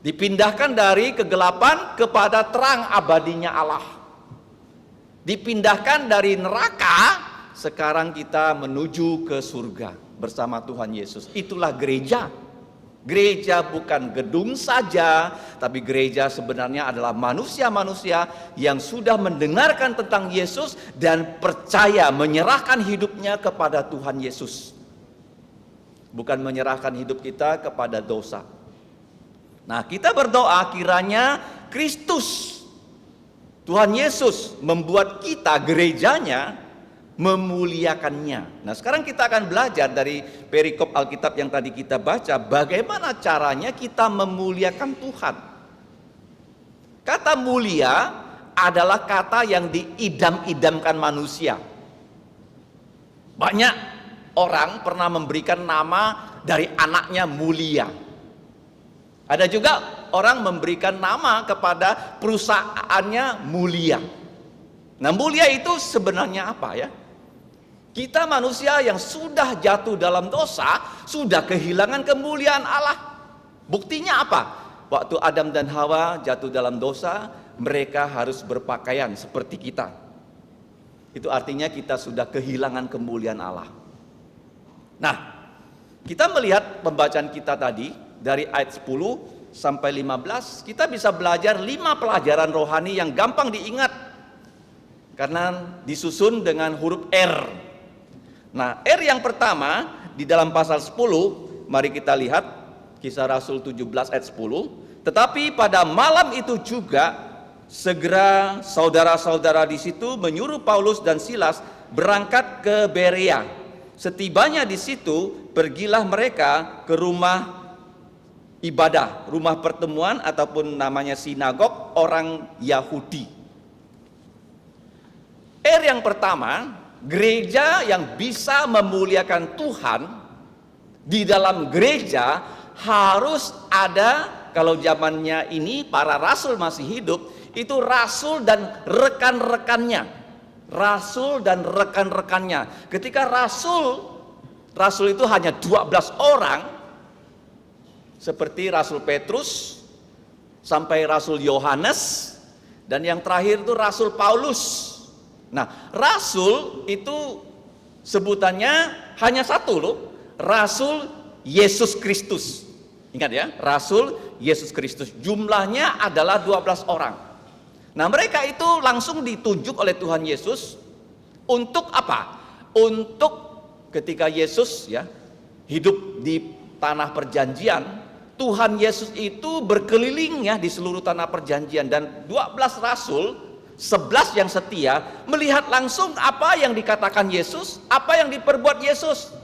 Dipindahkan dari kegelapan kepada terang abadinya Allah. Dipindahkan dari neraka, sekarang kita menuju ke surga bersama Tuhan Yesus. Itulah gereja. Gereja bukan gedung saja, tapi gereja sebenarnya adalah manusia-manusia yang sudah mendengarkan tentang Yesus dan percaya menyerahkan hidupnya kepada Tuhan Yesus. Bukan menyerahkan hidup kita kepada dosa. Nah, kita berdoa kiranya Kristus, Tuhan Yesus membuat kita gerejanya memuliakannya. Nah, sekarang kita akan belajar dari perikop Alkitab yang tadi kita baca, bagaimana caranya kita memuliakan Tuhan. Kata mulia adalah kata yang diidam-idamkan manusia. Banyak orang pernah memberikan nama dari anaknya mulia. Ada juga orang memberikan nama kepada perusahaannya mulia. Nah, mulia itu sebenarnya apa ya? Kita manusia yang sudah jatuh dalam dosa, sudah kehilangan kemuliaan Allah. Buktinya apa? Waktu Adam dan Hawa jatuh dalam dosa, mereka harus berpakaian seperti kita. Itu artinya kita sudah kehilangan kemuliaan Allah. Nah, kita melihat pembacaan kita tadi, dari ayat 10 sampai 15, kita bisa belajar 5 pelajaran rohani yang gampang diingat. Karena disusun dengan huruf R. Nah, R yang pertama di dalam pasal 10, mari kita lihat Kisah Rasul 17 ayat 10. Tetapi pada malam itu juga segera saudara-saudara di situ menyuruh Paulus dan Silas berangkat ke Berea. Setibanya di situ, pergilah mereka ke rumah ibadah, rumah pertemuan ataupun namanya sinagog orang Yahudi. R yang pertama, gereja yang bisa memuliakan Tuhan, di dalam gereja harus ada, kalau zamannya ini para rasul masih hidup, itu rasul dan rekan-rekannya. Rasul dan rekan-rekannya. Ketika rasul itu hanya 12 orang, seperti Rasul Petrus sampai Rasul Yohanes, dan yang terakhir itu Rasul Paulus. Nah, rasul itu sebutannya hanya satu loh, Rasul Yesus Kristus. Ingat ya, Rasul Yesus Kristus. Jumlahnya adalah 12 orang. Nah, mereka itu langsung ditunjuk oleh Tuhan Yesus untuk apa? Untuk ketika Yesus ya hidup di tanah perjanjian, Tuhan Yesus itu berkeliling ya di seluruh tanah perjanjian, dan 12 rasul, 11 yang setia melihat langsung apa yang dikatakan Yesus, apa yang diperbuat Yesus.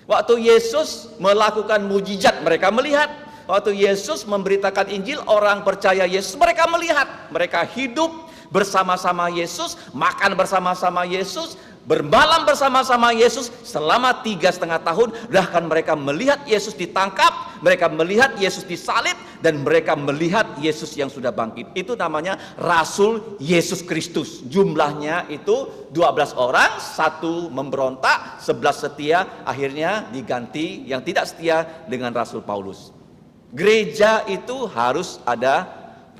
Waktu Yesus melakukan mujizat, mereka melihat. Waktu Yesus memberitakan Injil, orang percaya Yesus, mereka melihat. Mereka hidup bersama-sama Yesus, makan bersama-sama Yesus, bermalam bersama-sama Yesus selama 3,5 tahun. Bahkan mereka melihat Yesus ditangkap, mereka melihat Yesus disalib, dan mereka melihat Yesus yang sudah bangkit. Itu namanya Rasul Yesus Kristus. Jumlahnya itu 12 orang, 1 memberontak, 11 setia, akhirnya diganti yang tidak setia dengan Rasul Paulus. Gereja itu harus ada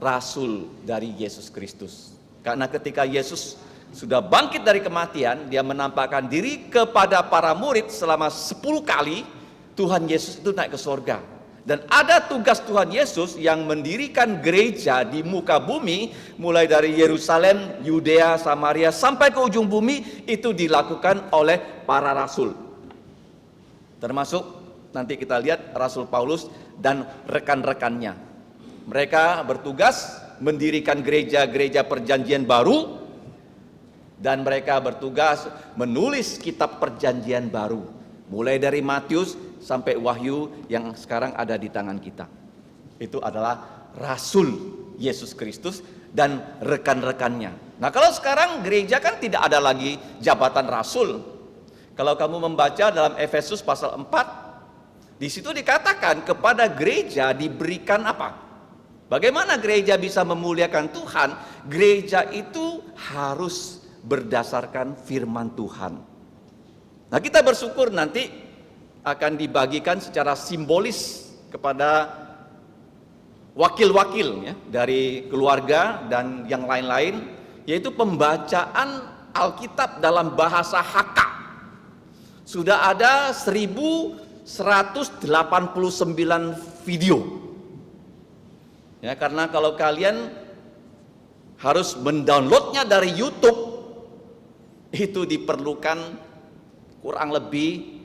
rasul dari Yesus Kristus. Karena ketika Yesus sudah bangkit dari kematian, dia menampakkan diri kepada para murid selama 10 kali. Tuhan Yesus itu naik ke surga. Dan ada tugas Tuhan Yesus yang mendirikan gereja di muka bumi, mulai dari Yerusalem, Yudea, Samaria, sampai ke ujung bumi, itu dilakukan oleh para rasul. Termasuk nanti kita lihat Rasul Paulus dan rekan-rekannya. Mereka bertugas mendirikan gereja-gereja perjanjian baru, dan mereka bertugas menulis kitab perjanjian baru, mulai dari Matius sampai Wahyu yang sekarang ada di tangan kita. Itu adalah Rasul Yesus Kristus dan rekan-rekannya. Nah, kalau sekarang gereja kan tidak ada lagi jabatan rasul. Kalau kamu membaca dalam Efesus pasal 4, di situ dikatakan kepada gereja diberikan apa? Bagaimana gereja bisa memuliakan Tuhan? Gereja itu harus berdasarkan firman Tuhan. Nah, kita bersyukur nanti akan dibagikan secara simbolis kepada wakil-wakil ya, dari keluarga dan yang lain-lain, yaitu pembacaan Alkitab dalam bahasa Hakka. Sudah ada 1189 video. Ya, karena kalau kalian harus mendownloadnya dari YouTube, itu diperlukan kurang lebih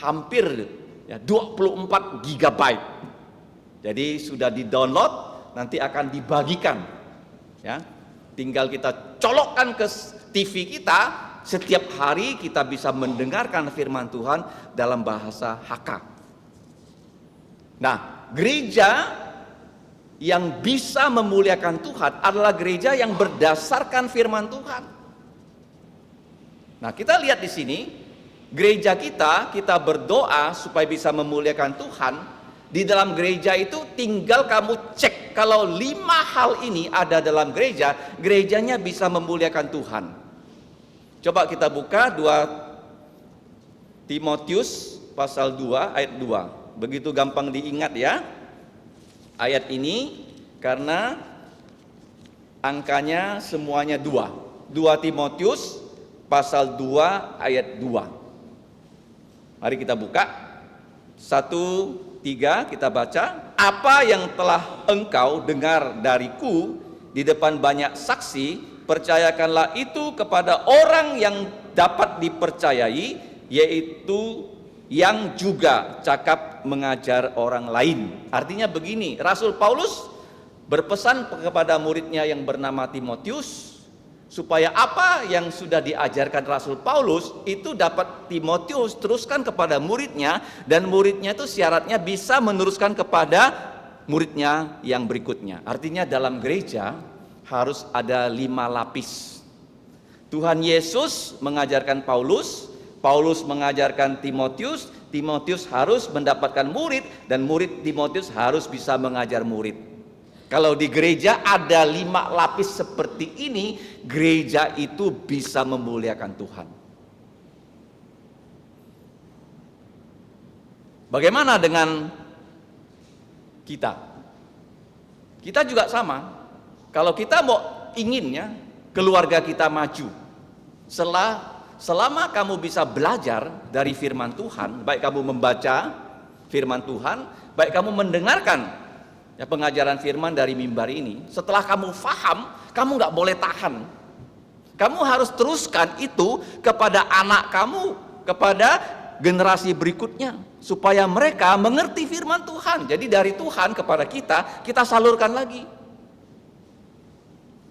hampir ya, 24 GB. Jadi sudah di-download, nanti akan dibagikan. Ya, tinggal kita colokkan ke TV kita, setiap hari kita bisa mendengarkan firman Tuhan dalam bahasa Hakka. Nah, gereja yang bisa memuliakan Tuhan adalah gereja yang berdasarkan firman Tuhan. Nah, kita lihat di sini, gereja kita berdoa supaya bisa memuliakan Tuhan. Di dalam gereja itu tinggal kamu cek kalau 5 hal ini ada dalam gereja, gerejanya bisa memuliakan Tuhan. Coba kita buka 2 Timotius pasal 2 ayat 2. Begitu gampang diingat ya. Ayat ini karena angkanya semuanya 2. 2 Timotius pasal 2 ayat 2. Mari kita buka. 1, 3 kita baca. Apa yang telah engkau dengar dariku di depan banyak saksi, percayakanlah itu kepada orang yang dapat dipercayai, yaitu yang juga cakap mengajar orang lain. Artinya begini, Rasul Paulus berpesan kepada muridnya yang bernama Timotius, supaya apa yang sudah diajarkan Rasul Paulus itu dapat Timotius teruskan kepada muridnya, dan muridnya itu syaratnya bisa meneruskan kepada muridnya yang berikutnya. Artinya dalam gereja harus ada 5 lapis. Tuhan Yesus mengajarkan Paulus, Paulus mengajarkan Timotius, Timotius harus mendapatkan murid, dan murid Timotius harus bisa mengajar murid. Kalau di gereja ada 5 lapis seperti ini, gereja itu bisa memuliakan Tuhan. Bagaimana dengan kita? Kita juga sama. Kalau kita mau inginnya keluarga kita maju, selama kamu bisa belajar dari firman Tuhan, baik kamu membaca firman Tuhan, baik kamu mendengarkan ya, pengajaran firman dari mimbar ini, setelah kamu faham, kamu nggak boleh tahan. Kamu harus teruskan itu kepada anak kamu, kepada generasi berikutnya, supaya mereka mengerti firman Tuhan. Jadi dari Tuhan kepada kita salurkan lagi.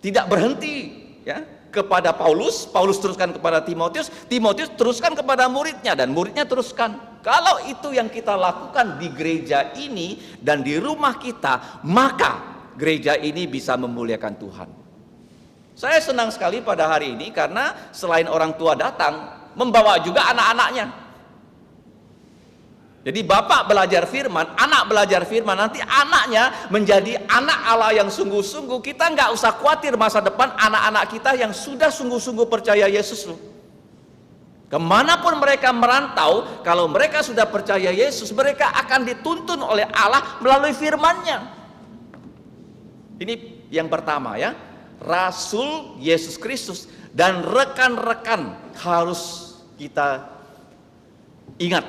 Tidak berhenti ya kepada Paulus, Paulus teruskan kepada Timotius, Timotius teruskan kepada muridnya, dan muridnya teruskan. Kalau itu yang kita lakukan di gereja ini dan di rumah kita, maka gereja ini bisa memuliakan Tuhan. Saya senang sekali pada hari ini karena selain orang tua datang, membawa juga anak-anaknya. Jadi bapak belajar firman, anak belajar firman, nanti anaknya menjadi anak Allah yang sungguh-sungguh. Kita nggak usah khawatir masa depan anak-anak kita yang sudah sungguh-sungguh percaya Yesus loh. Kemanapun mereka merantau, kalau mereka sudah percaya Yesus, mereka akan dituntun oleh Allah melalui firman-Nya. Ini yang pertama ya, Rasul Yesus Kristus dan rekan-rekan harus kita ingat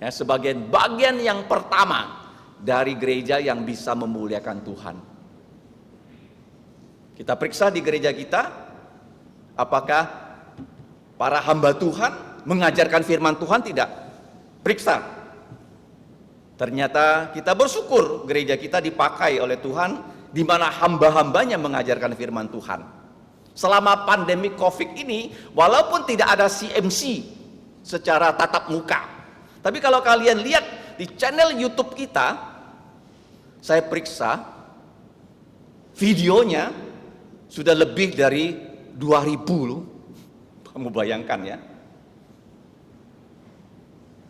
ya, sebagai bagian yang pertama dari gereja yang bisa memuliakan Tuhan. Kita periksa di gereja kita, apakah para hamba Tuhan mengajarkan firman Tuhan? Tidak. Periksa. Ternyata kita bersyukur gereja kita dipakai oleh Tuhan, di mana hamba-hambanya mengajarkan firman Tuhan. Selama pandemi COVID ini, walaupun tidak ada CMC secara tatap muka, tapi kalau kalian lihat di channel YouTube kita, saya periksa videonya, Sudah lebih dari 2000 loh. Kamu bayangkan ya.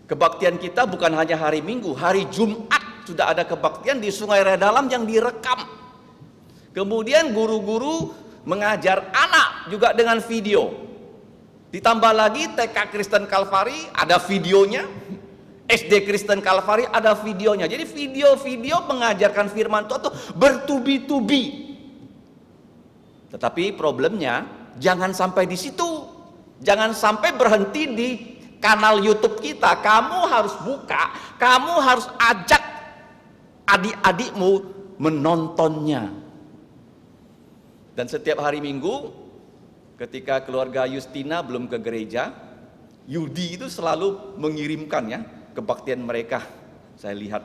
Kebaktian kita bukan hanya hari Minggu, hari Jumat sudah ada kebaktian di Sungai Redalam yang direkam. Kemudian guru-guru mengajar anak juga dengan video. Ditambah lagi TK Kristen Kalvari ada videonya, SD Kristen Kalvari ada videonya. Jadi video-video mengajarkan firman Tuhan itu bertubi-tubi. Tetapi problemnya jangan sampai di situ. Jangan sampai berhenti di kanal YouTube kita. Kamu harus buka, kamu harus ajak adik-adikmu menontonnya. Dan setiap hari Minggu ketika keluarga Justina belum ke gereja, Yudi itu selalu mengirimkan ya kebaktian mereka. Saya lihat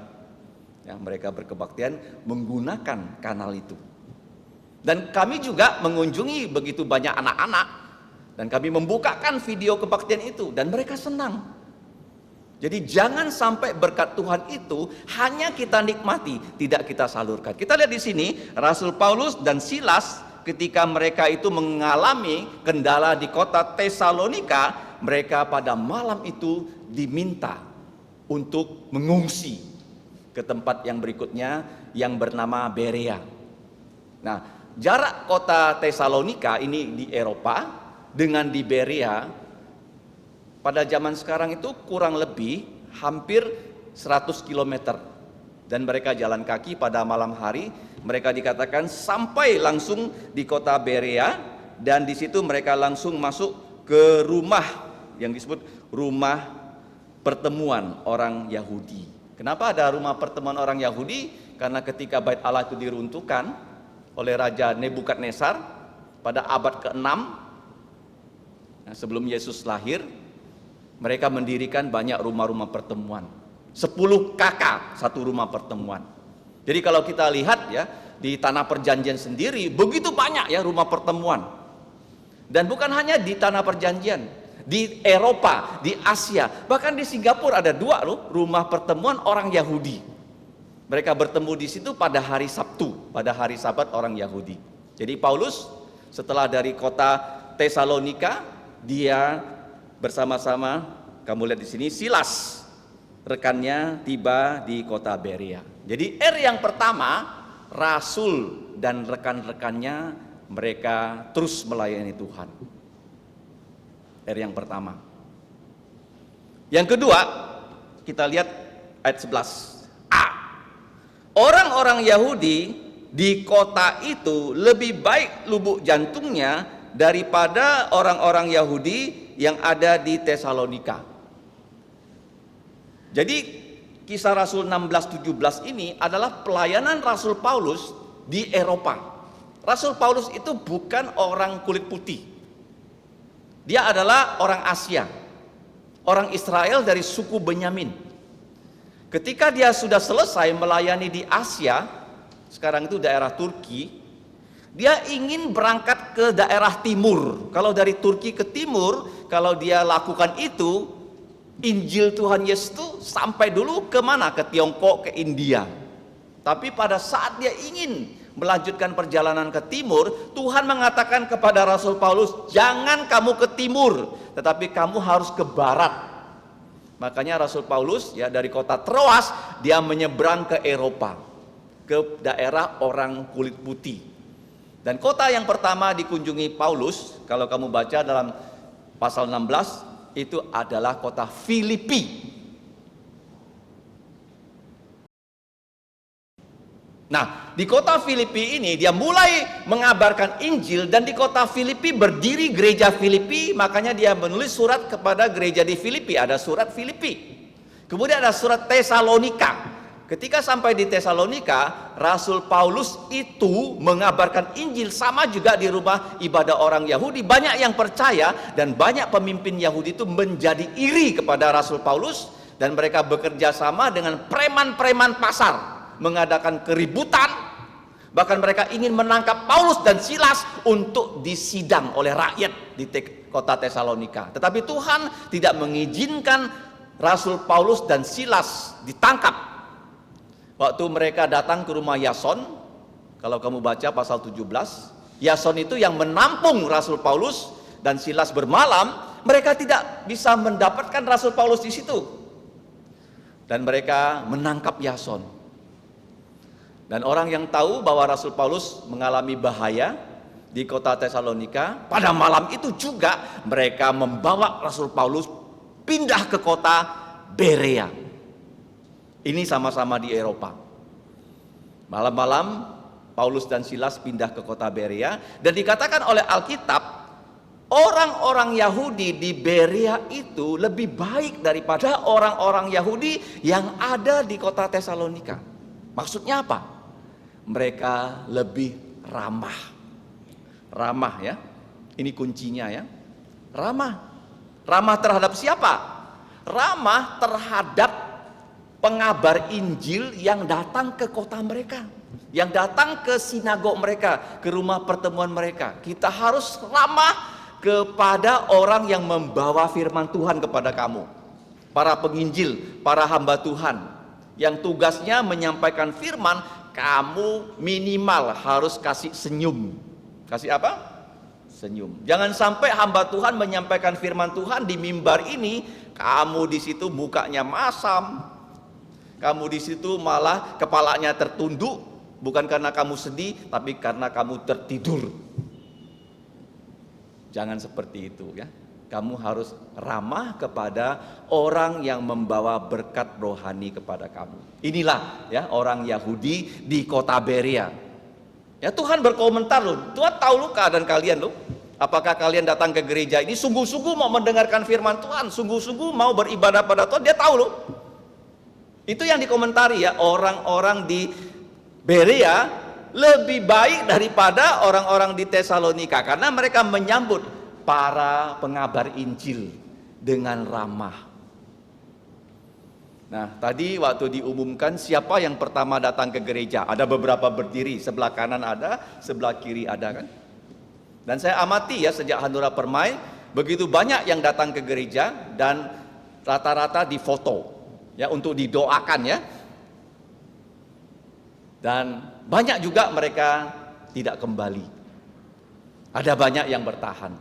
ya mereka berkebaktian menggunakan kanal itu. Dan kami juga mengunjungi begitu banyak anak-anak dan kami membukakan video kebaktian itu dan mereka senang. Jadi jangan sampai berkat Tuhan itu hanya kita nikmati, tidak kita salurkan. Kita lihat di sini Rasul Paulus dan Silas ketika mereka itu mengalami kendala di kota Tesalonika, mereka pada malam itu diminta untuk mengungsi ke tempat yang berikutnya yang bernama Berea. Nah, jarak kota Tesalonika ini di Eropa dengan di Berea pada zaman sekarang itu kurang lebih hampir 100 km. Dan mereka jalan kaki pada malam hari, mereka dikatakan sampai langsung di kota Berea dan di situ mereka langsung masuk ke rumah yang disebut rumah pertemuan orang Yahudi. Kenapa ada rumah pertemuan orang Yahudi? Karena ketika Bait Allah itu diruntuhkan oleh Raja Nebukadnezar pada abad ke-6, sebelum Yesus lahir, mereka mendirikan banyak rumah-rumah pertemuan. 10 kakak satu rumah pertemuan. Jadi kalau kita lihat ya di Tanah Perjanjian sendiri begitu banyak ya rumah pertemuan. Dan bukan hanya di Tanah Perjanjian, di Eropa, di Asia, bahkan di Singapura ada 2 loh rumah pertemuan orang Yahudi. Mereka bertemu di situ pada hari Sabtu, pada hari Sabat orang Yahudi. Jadi Paulus setelah dari kota Tesalonika, dia bersama-sama, kamu lihat di sini, Silas rekannya tiba di kota Berea. Jadi R yang pertama, Rasul dan rekan-rekannya mereka terus melayani Tuhan. R yang pertama. Yang kedua, kita lihat ayat 11. A. Orang-orang Yahudi di kota itu lebih baik lubuk jantungnya daripada orang-orang Yahudi yang ada di Tesalonika. Jadi kisah Rasul 16-17 ini adalah pelayanan Rasul Paulus di Eropa. Rasul Paulus itu bukan orang kulit putih. Dia adalah orang Asia, orang Israel dari suku Benyamin. Ketika dia sudah selesai melayani di Asia, sekarang itu daerah Turki, dia ingin berangkat ke daerah timur. Kalau dari Turki ke timur, kalau dia lakukan itu, Injil Tuhan Yesus itu sampai dulu ke mana? Ke Tiongkok, ke India. Tapi pada saat dia ingin melanjutkan perjalanan ke timur, Tuhan mengatakan kepada Rasul Paulus, jangan kamu ke timur, tetapi kamu harus ke barat. Makanya Rasul Paulus ya dari kota Troas dia menyeberang ke Eropa, ke daerah orang kulit putih. Dan kota yang pertama dikunjungi Paulus, kalau kamu baca dalam pasal 16, itu adalah kota Filipi. Nah, di kota Filipi ini dia mulai mengabarkan Injil, dan di kota Filipi berdiri gereja Filipi, makanya dia menulis surat kepada gereja di Filipi, ada surat Filipi. Kemudian ada surat Tesalonika. Ketika sampai di Tesalonika, Rasul Paulus itu mengabarkan Injil, sama juga di rumah ibadah orang Yahudi. Banyak yang percaya dan banyak pemimpin Yahudi itu menjadi iri kepada Rasul Paulus, dan mereka bekerja sama dengan preman-preman pasar, mengadakan keributan. Bahkan mereka ingin menangkap Paulus dan Silas untuk disidang oleh rakyat di kota Tesalonika. Tetapi Tuhan tidak mengizinkan Rasul Paulus dan Silas ditangkap. Waktu mereka datang ke rumah Yason, kalau kamu baca pasal 17, Yason itu yang menampung Rasul Paulus dan Silas bermalam, mereka tidak bisa mendapatkan Rasul Paulus di situ. Dan mereka menangkap Yason. Dan orang yang tahu bahwa Rasul Paulus mengalami bahaya di kota Tesalonika, pada malam itu juga mereka membawa Rasul Paulus pindah ke kota Berea. Ini sama-sama di Eropa. Malam-malam Paulus dan Silas pindah ke kota Berea, dan dikatakan oleh Alkitab, orang-orang Yahudi di Berea itu lebih baik daripada orang-orang Yahudi yang ada di kota Tesalonika. Maksudnya apa? Mereka lebih ramah. Ramah ya, ini kuncinya ya. Ramah. Ramah terhadap siapa? Ramah terhadap pengabar Injil yang datang ke kota mereka, yang datang ke sinagog mereka, ke rumah pertemuan mereka. Kita harus ramah kepada orang yang membawa firman Tuhan kepada kamu. Para penginjil, para hamba Tuhan yang tugasnya menyampaikan firman, kamu minimal harus kasih senyum. Kasih apa? Senyum. Jangan sampai hamba Tuhan menyampaikan firman Tuhan di mimbar ini, kamu di situ mukanya masam, kamu di situ malah kepalanya tertunduk, bukan karena kamu sedih, tapi karena kamu tertidur. Jangan seperti itu ya. Kamu harus ramah kepada orang yang membawa berkat rohani kepada kamu. Inilah ya orang Yahudi di kota Berea. Ya, Tuhan berkomentar loh. Tuhan tahu loh keadaan kalian loh. Apakah kalian datang ke gereja ini sungguh-sungguh mau mendengarkan firman Tuhan, sungguh-sungguh mau beribadah pada Tuhan? Dia tahu loh. Itu yang dikomentari ya, orang-orang di Berea lebih baik daripada orang-orang di Tesalonika, karena mereka menyambut para pengabar Injil dengan ramah. Nah, tadi waktu diumumkan siapa yang pertama datang ke gereja, ada beberapa berdiri, sebelah kanan ada, sebelah kiri ada kan. Dan saya amati ya sejak Hanura Permai, begitu banyak yang datang ke gereja dan rata-rata difoto ya untuk didoakan ya. Dan banyak juga mereka tidak kembali. Ada banyak yang bertahan.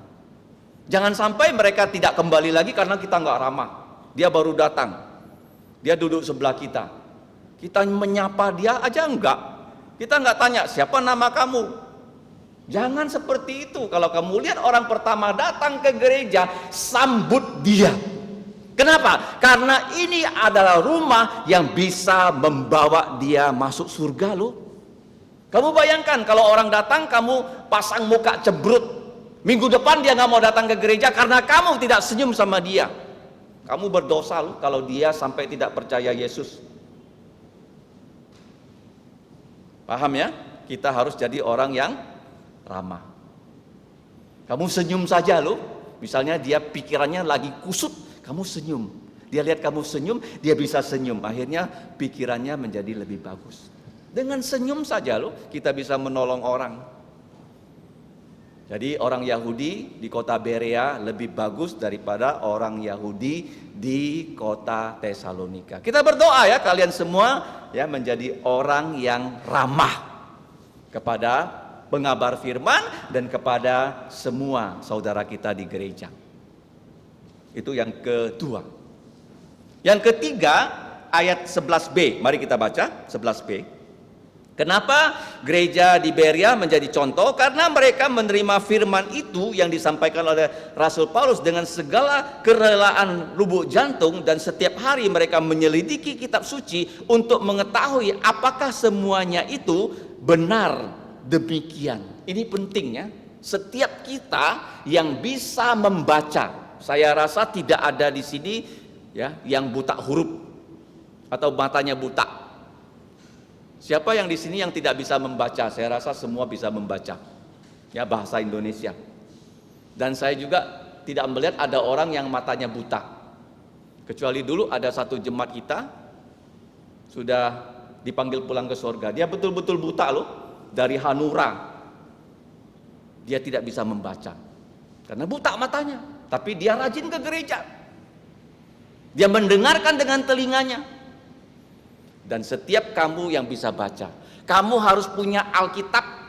Jangan sampai mereka tidak kembali lagi karena kita nggak ramah. Dia baru datang. Dia duduk sebelah kita. Kita menyapa dia aja enggak. Kita enggak tanya, siapa nama kamu? Jangan seperti itu. Kalau kamu lihat orang pertama datang ke gereja, sambut dia. Kenapa? Karena ini adalah rumah yang bisa membawa dia masuk surga loh. Kamu bayangkan kalau orang datang, kamu pasang muka cebrut. Minggu depan dia nggak mau datang ke gereja karena kamu tidak senyum sama dia. Kamu berdosa loh kalau dia sampai tidak percaya Yesus. Paham ya? Kita harus jadi orang yang ramah. Kamu senyum saja loh. Misalnya dia pikirannya lagi kusut, kamu senyum. Dia lihat kamu senyum, dia bisa senyum. Akhirnya pikirannya menjadi lebih bagus. Dengan senyum saja loh kita bisa menolong orang. Jadi orang Yahudi di kota Berea lebih bagus daripada orang Yahudi di kota Tesalonika. Kita berdoa ya kalian semua ya menjadi orang yang ramah kepada pengabar firman dan kepada semua saudara kita di gereja. Itu yang kedua. Yang ketiga ayat 11b. Mari kita baca 11b. Kenapa gereja di Berea menjadi contoh? Karena mereka menerima firman itu yang disampaikan oleh Rasul Paulus dengan segala kerelaan lubuk jantung, dan setiap hari mereka menyelidiki kitab suci untuk mengetahui apakah semuanya itu benar demikian. Ini pentingnya. Setiap kita yang bisa membaca, saya rasa tidak ada di sini ya yang buta huruf atau matanya buta. Siapa yang di sini yang tidak bisa membaca? Saya rasa semua bisa membaca ya bahasa Indonesia. Dan saya juga tidak melihat ada orang yang matanya buta. Kecuali dulu ada satu jemaat kita sudah dipanggil pulang ke surga. Dia betul-betul buta loh, dari Hanura. Dia tidak bisa membaca karena buta matanya, tapi dia rajin ke gereja. Dia mendengarkan dengan telinganya. Dan setiap kamu yang bisa baca, kamu harus punya Alkitab.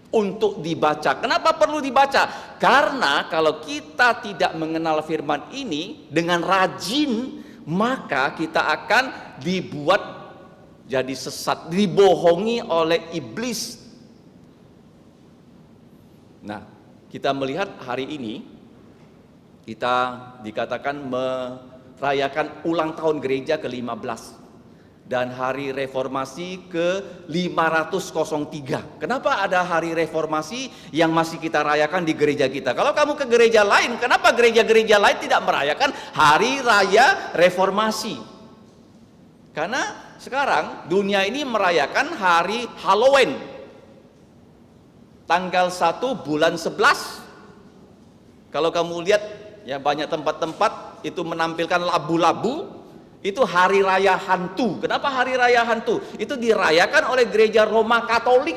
untuk dibaca. Kenapa perlu dibaca? Karena kalau kita tidak mengenal firman ini dengan rajin, maka kita akan dibuat jadi sesat, dibohongi oleh iblis. Nah, kita melihat hari ini kita dikatakan merayakan ulang tahun gereja ke-15 dan hari reformasi ke-503. Kenapa ada hari reformasi yang masih kita rayakan di gereja kita? Kalau kamu ke gereja lain, kenapa gereja-gereja lain tidak merayakan hari raya reformasi? Karena sekarang dunia ini merayakan hari Halloween, tanggal 1 bulan 11. Kalau kamu lihat ya, banyak tempat-tempat itu menampilkan labu-labu. Itu hari raya hantu. Kenapa hari raya hantu? Itu dirayakan oleh gereja Roma Katolik.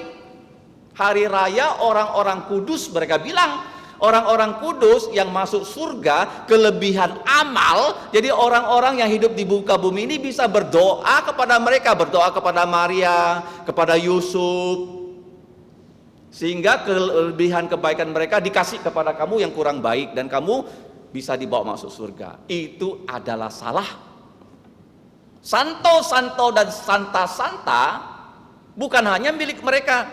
Hari raya orang-orang kudus. Mereka bilang orang-orang kudus yang masuk surga kelebihan amal. Jadi orang-orang yang hidup di muka bumi ini bisa berdoa kepada mereka, berdoa kepada Maria, kepada Yusuf, sehingga kelebihan kebaikan mereka dikasih kepada kamu yang kurang baik dan kamu bisa dibawa masuk surga. Itu adalah salah. Santo-santo dan santa-santa bukan hanya milik mereka,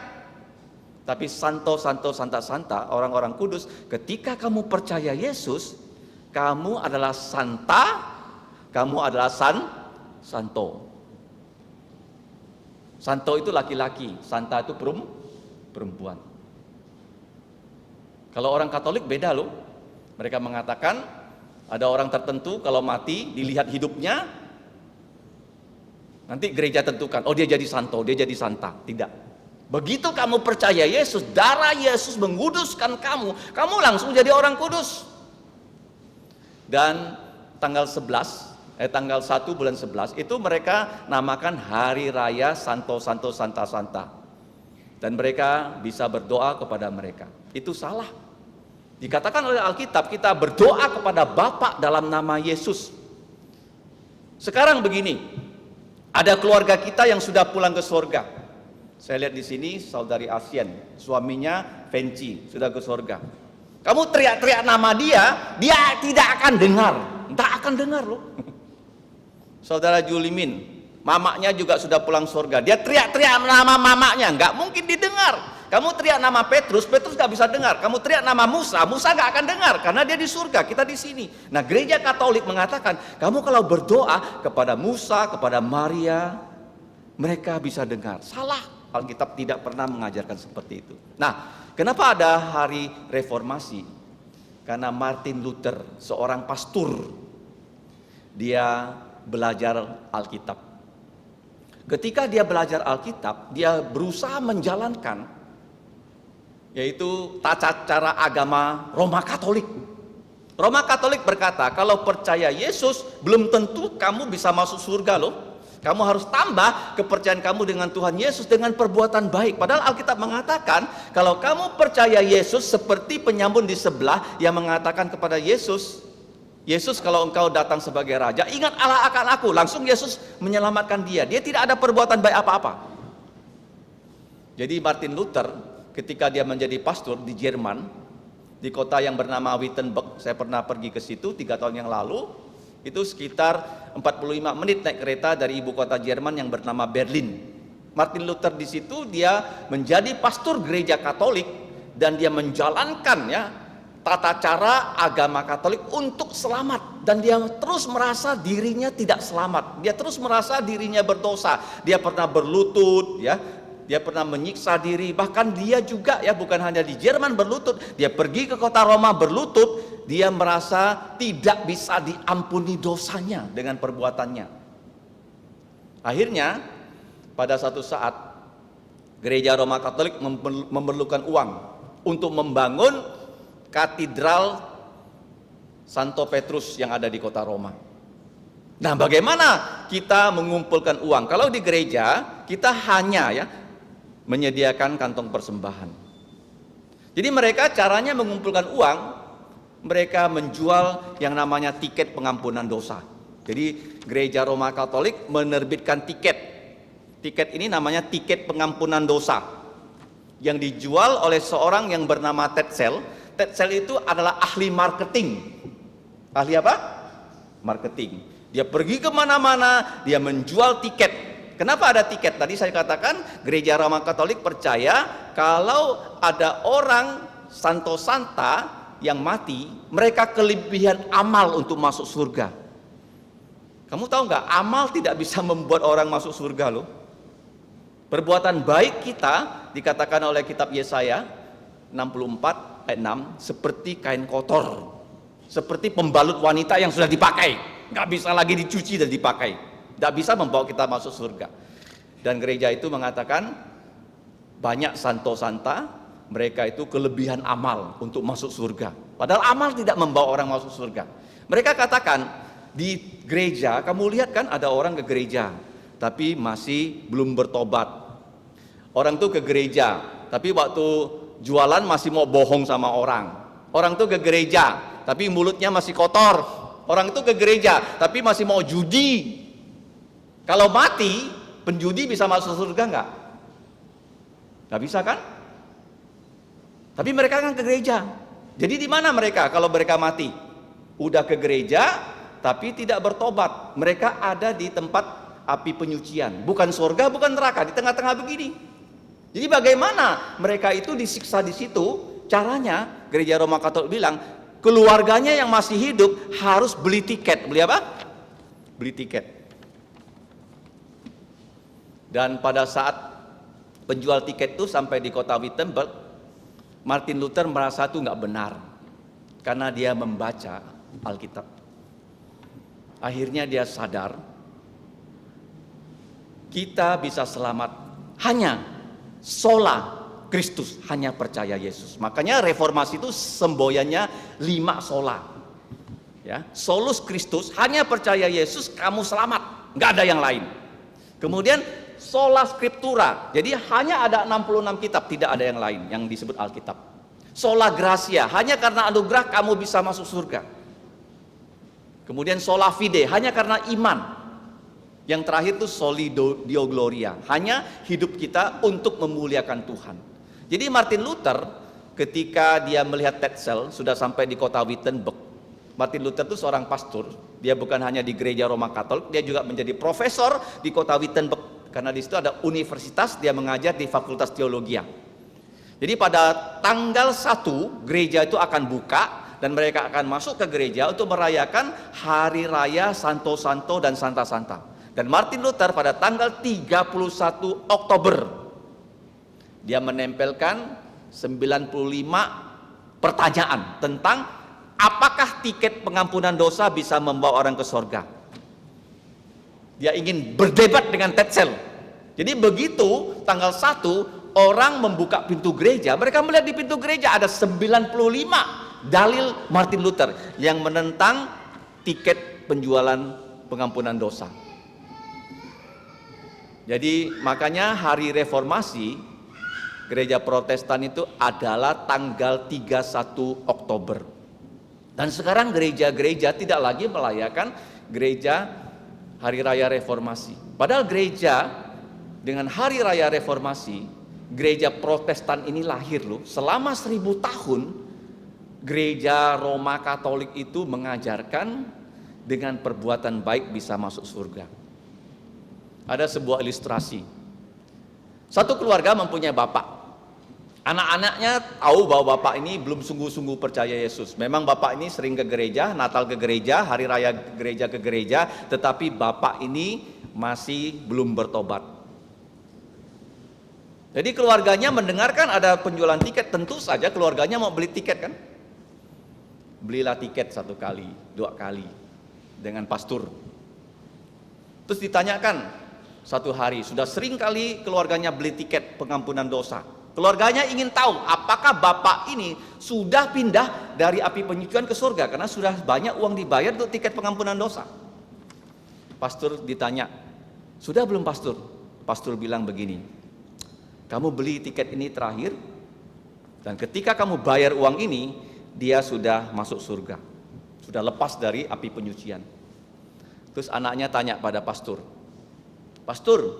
tapi santo-santo, santa-santa, orang-orang kudus. Ketika kamu percaya Yesus, kamu adalah santa, kamu adalah santo. Santo itu laki-laki, santa itu perempuan. Kalau orang Katolik beda loh. Mereka mengatakan ada orang tertentu kalau mati dilihat hidupnya, nanti gereja tentukan, oh dia jadi santo, dia jadi santa. Tidak. Begitu kamu percaya Yesus, darah Yesus menguduskan kamu, kamu langsung jadi orang kudus. Dan tanggal 1 bulan 11 itu mereka namakan hari raya santo-santo, santa-santa. Dan mereka bisa berdoa kepada mereka. Itu salah. Dikatakan oleh Alkitab, kita berdoa kepada Bapa dalam nama Yesus. Sekarang begini, ada keluarga kita yang sudah pulang ke surga. Saya lihat di sini saudari Asien, suaminya Venci sudah ke surga. Kamu teriak-teriak nama dia, dia tidak akan dengar. Tidak akan dengar loh. Saudara Julimin, mamanya juga sudah pulang surga. Dia teriak-teriak nama mamanya, nggak mungkin didengar. Kamu teriak nama Petrus, Petrus nggak bisa dengar. Kamu teriak nama Musa, Musa nggak akan dengar karena dia di surga, kita di sini. Nah, gereja Katolik mengatakan, kamu kalau berdoa kepada Musa, kepada Maria, mereka bisa dengar. Salah, Alkitab tidak pernah mengajarkan seperti itu. Nah, kenapa ada hari reformasi? Karena Martin Luther, seorang pastor, dia belajar Alkitab. Ketika dia belajar Alkitab, dia berusaha menjalankan yaitu tata cara agama Roma Katolik. Roma Katolik berkata, kalau percaya Yesus belum tentu kamu bisa masuk surga loh. Kamu harus tambah kepercayaan kamu dengan Tuhan Yesus dengan perbuatan baik. Padahal Alkitab mengatakan, kalau kamu percaya Yesus seperti penyambun di sebelah yang mengatakan kepada Yesus, Yesus kalau engkau datang sebagai raja, ingat Allah akan aku. Langsung Yesus menyelamatkan dia. Dia tidak ada perbuatan baik apa-apa. Jadi Martin Luther ketika dia menjadi pastor di Jerman, di kota yang bernama Wittenberg, saya pernah pergi ke situ 3 tahun yang lalu, itu sekitar 45 menit naik kereta dari ibu kota Jerman yang bernama Berlin. Martin Luther di situ dia menjadi pastor gereja Katolik dan dia menjalankan ya tata cara agama Katolik untuk selamat, dan dia terus merasa dirinya tidak selamat. Dia terus merasa dirinya berdosa. Dia pernah berlutut ya. Dia pernah menyiksa diri, bahkan dia juga ya bukan hanya di Jerman berlutut, dia pergi ke kota Roma berlutut, dia merasa tidak bisa diampuni dosanya dengan perbuatannya. Akhirnya pada satu saat gereja Roma Katolik memerlukan uang untuk membangun katedral Santo Petrus yang ada di kota Roma. Nah, bagaimana kita mengumpulkan uang? Kalau di gereja kita hanya ya menyediakan kantong persembahan. Jadi mereka caranya mengumpulkan uang, mereka menjual yang namanya tiket pengampunan dosa. Jadi gereja Roma Katolik menerbitkan tiket. Tiket ini namanya tiket pengampunan dosa. yang dijual oleh seorang yang bernama Tetzel. Tetzel itu adalah ahli marketing. Ahli apa? Marketing. Dia pergi kemana-mana, dia menjual tiket. Kenapa ada tiket? Tadi saya katakan gereja Roma Katolik percaya kalau ada orang santo santa yang mati, mereka kelebihan amal untuk masuk surga. Kamu tahu nggak? Amal tidak bisa membuat orang masuk surga loh. Perbuatan baik kita dikatakan oleh kitab Yesaya 64 ayat 6 seperti kain kotor, seperti pembalut wanita yang sudah dipakai, nggak bisa lagi dicuci dan dipakai, nggak bisa membawa kita masuk surga. Dan gereja itu mengatakan banyak santo santa, mereka itu kelebihan amal untuk masuk surga. Padahal amal tidak membawa orang masuk surga. Mereka katakan di gereja, kamu lihat kan ada orang ke gereja tapi masih belum bertobat. Orang tuh ke gereja, tapi waktu jualan masih mau bohong sama orang. Orang tuh ke gereja, tapi mulutnya masih kotor. Orang itu ke gereja, tapi masih mau judi. Kalau mati, penjudi bisa masuk surga nggak? Nggak bisa kan? Tapi mereka kan ke gereja. Jadi di mana mereka kalau mereka mati? Udah ke gereja, tapi tidak bertobat. Mereka ada di tempat api penyucian, bukan surga, bukan neraka, di tengah-tengah begini. Jadi bagaimana mereka itu disiksa di situ? Caranya gereja Roma Katolik bilang keluarganya yang masih hidup harus beli tiket. Beli apa? Beli tiket. Dan pada saat penjual tiket itu sampai di kota Wittenberg, Martin Luther merasa itu nggak benar karena dia membaca Alkitab. Akhirnya dia sadar kita bisa selamat hanya sola Kristus, hanya percaya Yesus. Makanya reformasi itu semboyannya 5 sola. Ya, solus Kristus, hanya percaya Yesus kamu selamat, nggak ada yang lain. Kemudian sola scriptura, jadi hanya ada 66 kitab, tidak ada yang lain yang disebut Alkitab. Sola gratia, hanya karena anugerah kamu bisa masuk surga. Kemudian sola fide, hanya karena iman. Yang terakhir itu soli deo gloria, hanya hidup kita untuk memuliakan Tuhan. Jadi Martin Luther ketika dia melihat Tetzel sudah sampai di kota Wittenberg. Martin Luther itu seorang pastor, dia bukan hanya di gereja Roma Katolik, dia juga menjadi profesor di kota Wittenberg karena di situ ada universitas, dia mengajar di Fakultas Teologi. Jadi pada tanggal 1 gereja itu akan buka dan mereka akan masuk ke gereja untuk merayakan hari raya Santo-Santo dan Santa-Santa. Dan Martin Luther pada tanggal 31 Oktober dia menempelkan 95 pertanyaan tentang apakah tiket pengampunan dosa bisa membawa orang ke surga. Dia ingin berdebat dengan Tetzel. Jadi begitu tanggal 1 orang membuka pintu gereja, mereka melihat di pintu gereja ada 95 dalil Martin Luther yang menentang tiket penjualan pengampunan dosa. Jadi makanya hari reformasi gereja Protestan itu adalah tanggal 31 Oktober. Dan sekarang gereja-gereja tidak lagi merayakan gereja hari raya reformasi. Padahal gereja dengan hari raya reformasi, gereja Protestan ini lahir loh. Selama 1000 tahun gereja Roma Katolik itu mengajarkan dengan perbuatan baik bisa masuk surga. Ada sebuah ilustrasi. Satu keluarga mempunyai bapak. Anak-anaknya tahu bahwa bapak ini belum sungguh-sungguh percaya Yesus. Memang bapak ini sering ke gereja, Natal ke gereja, hari raya gereja ke gereja, tetapi bapak ini masih belum bertobat. Jadi keluarganya mendengarkan ada penjualan tiket, tentu saja keluarganya mau beli tiket kan? Belilah tiket 1 kali, 2 kali dengan pastor. Terus ditanyakan satu hari, sudah sering kali keluarganya beli tiket pengampunan dosa. Keluarganya ingin tahu apakah bapak ini sudah pindah dari api penyucian ke surga karena sudah banyak uang dibayar untuk tiket pengampunan dosa. Pastor ditanya, sudah belum pastor? Pastor bilang begini, kamu beli tiket ini terakhir dan ketika kamu bayar uang ini, dia sudah masuk surga, sudah lepas dari api penyucian. Terus anaknya tanya pada pastor, pastor,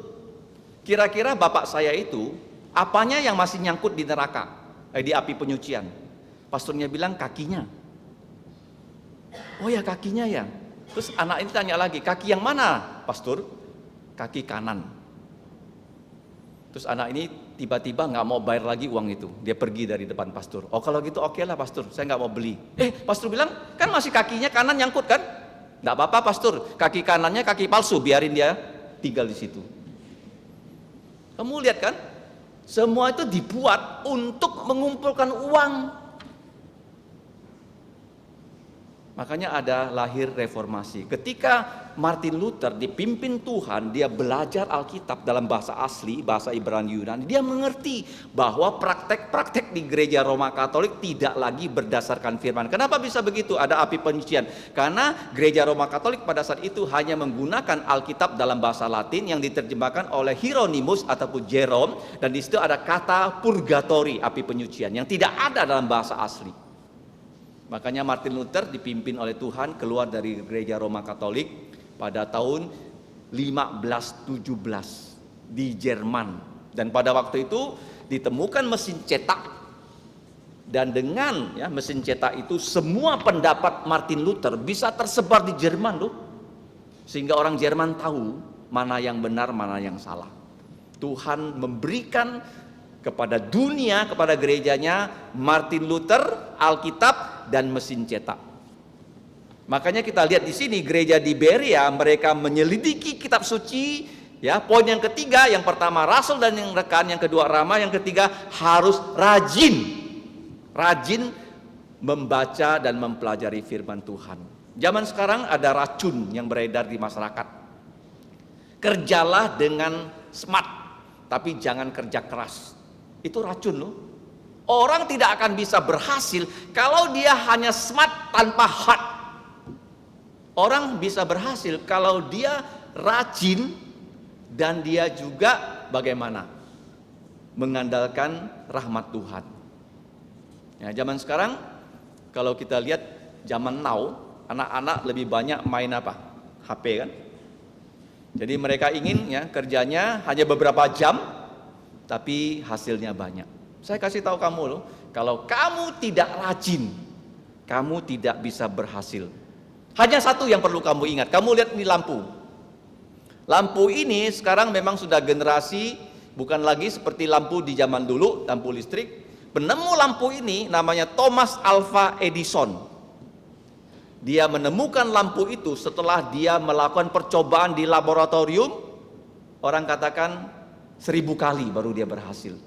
kira-kira bapak saya itu Apanya yang masih nyangkut di neraka, di api penyucian? Pastornya bilang kakinya. Oh ya, kakinya ya. Terus anak ini tanya lagi, kaki yang mana, pastor? Kaki kanan. Terus anak ini tiba-tiba nggak mau bayar lagi uang itu. Dia pergi dari depan pastor. Oh kalau gitu oke lah pastor, saya nggak mau beli. Pastor bilang, kan masih kakinya kanan nyangkut kan? Nggak apa-apa pastor, kaki kanannya kaki palsu, biarin dia tinggal di situ. Kamu lihat kan? Semua itu dibuat untuk mengumpulkan uang. Makanya ada lahir reformasi. Ketika Martin Luther dipimpin Tuhan, dia belajar Alkitab dalam bahasa asli, bahasa Ibrani Yunani. Dia mengerti bahwa praktek-praktek di gereja Roma Katolik tidak lagi berdasarkan firman. Kenapa bisa begitu? Ada api penyucian. Karena gereja Roma Katolik pada saat itu hanya menggunakan Alkitab dalam bahasa Latin yang diterjemahkan oleh Hieronymus ataupun Jerome. Dan di situ ada kata purgatori, api penyucian, yang tidak ada dalam bahasa asli. Makanya Martin Luther dipimpin oleh Tuhan keluar dari gereja Roma Katolik pada tahun 1517 di Jerman. Dan pada waktu itu ditemukan mesin cetak. Dan dengan mesin cetak itu semua pendapat Martin Luther bisa tersebar di Jerman loh. Sehingga orang Jerman tahu mana yang benar, mana yang salah. Tuhan memberikan kepada dunia, kepada gerejanya Martin Luther, Alkitab, dan mesin cetak. Makanya kita lihat di sini gereja di Berea, mereka menyelidiki kitab suci. Ya, poin yang ketiga, yang pertama rasul dan yang rekan, yang kedua ramah, yang ketiga harus rajin membaca dan mempelajari firman Tuhan. Zaman sekarang ada racun yang beredar di masyarakat. Kerjalah dengan smart, tapi jangan kerja keras. Itu racun loh. Orang tidak akan bisa berhasil kalau dia hanya smart tanpa hard. Orang bisa berhasil kalau dia rajin dan dia juga bagaimana? Mengandalkan rahmat Tuhan. Ya, zaman sekarang kalau kita lihat zaman now, anak-anak lebih banyak main apa? HP kan? Jadi mereka ingin kerjanya hanya beberapa jam tapi hasilnya banyak. Saya kasih tahu kamu loh, kalau kamu tidak rajin, kamu tidak bisa berhasil. Hanya satu yang perlu kamu ingat, kamu lihat ini lampu. Lampu ini sekarang memang sudah generasi, bukan lagi seperti lampu di zaman dulu, lampu listrik. Penemu lampu ini namanya Thomas Alva Edison. Dia menemukan lampu itu setelah dia melakukan percobaan di laboratorium. Orang katakan 1000 kali baru dia berhasil.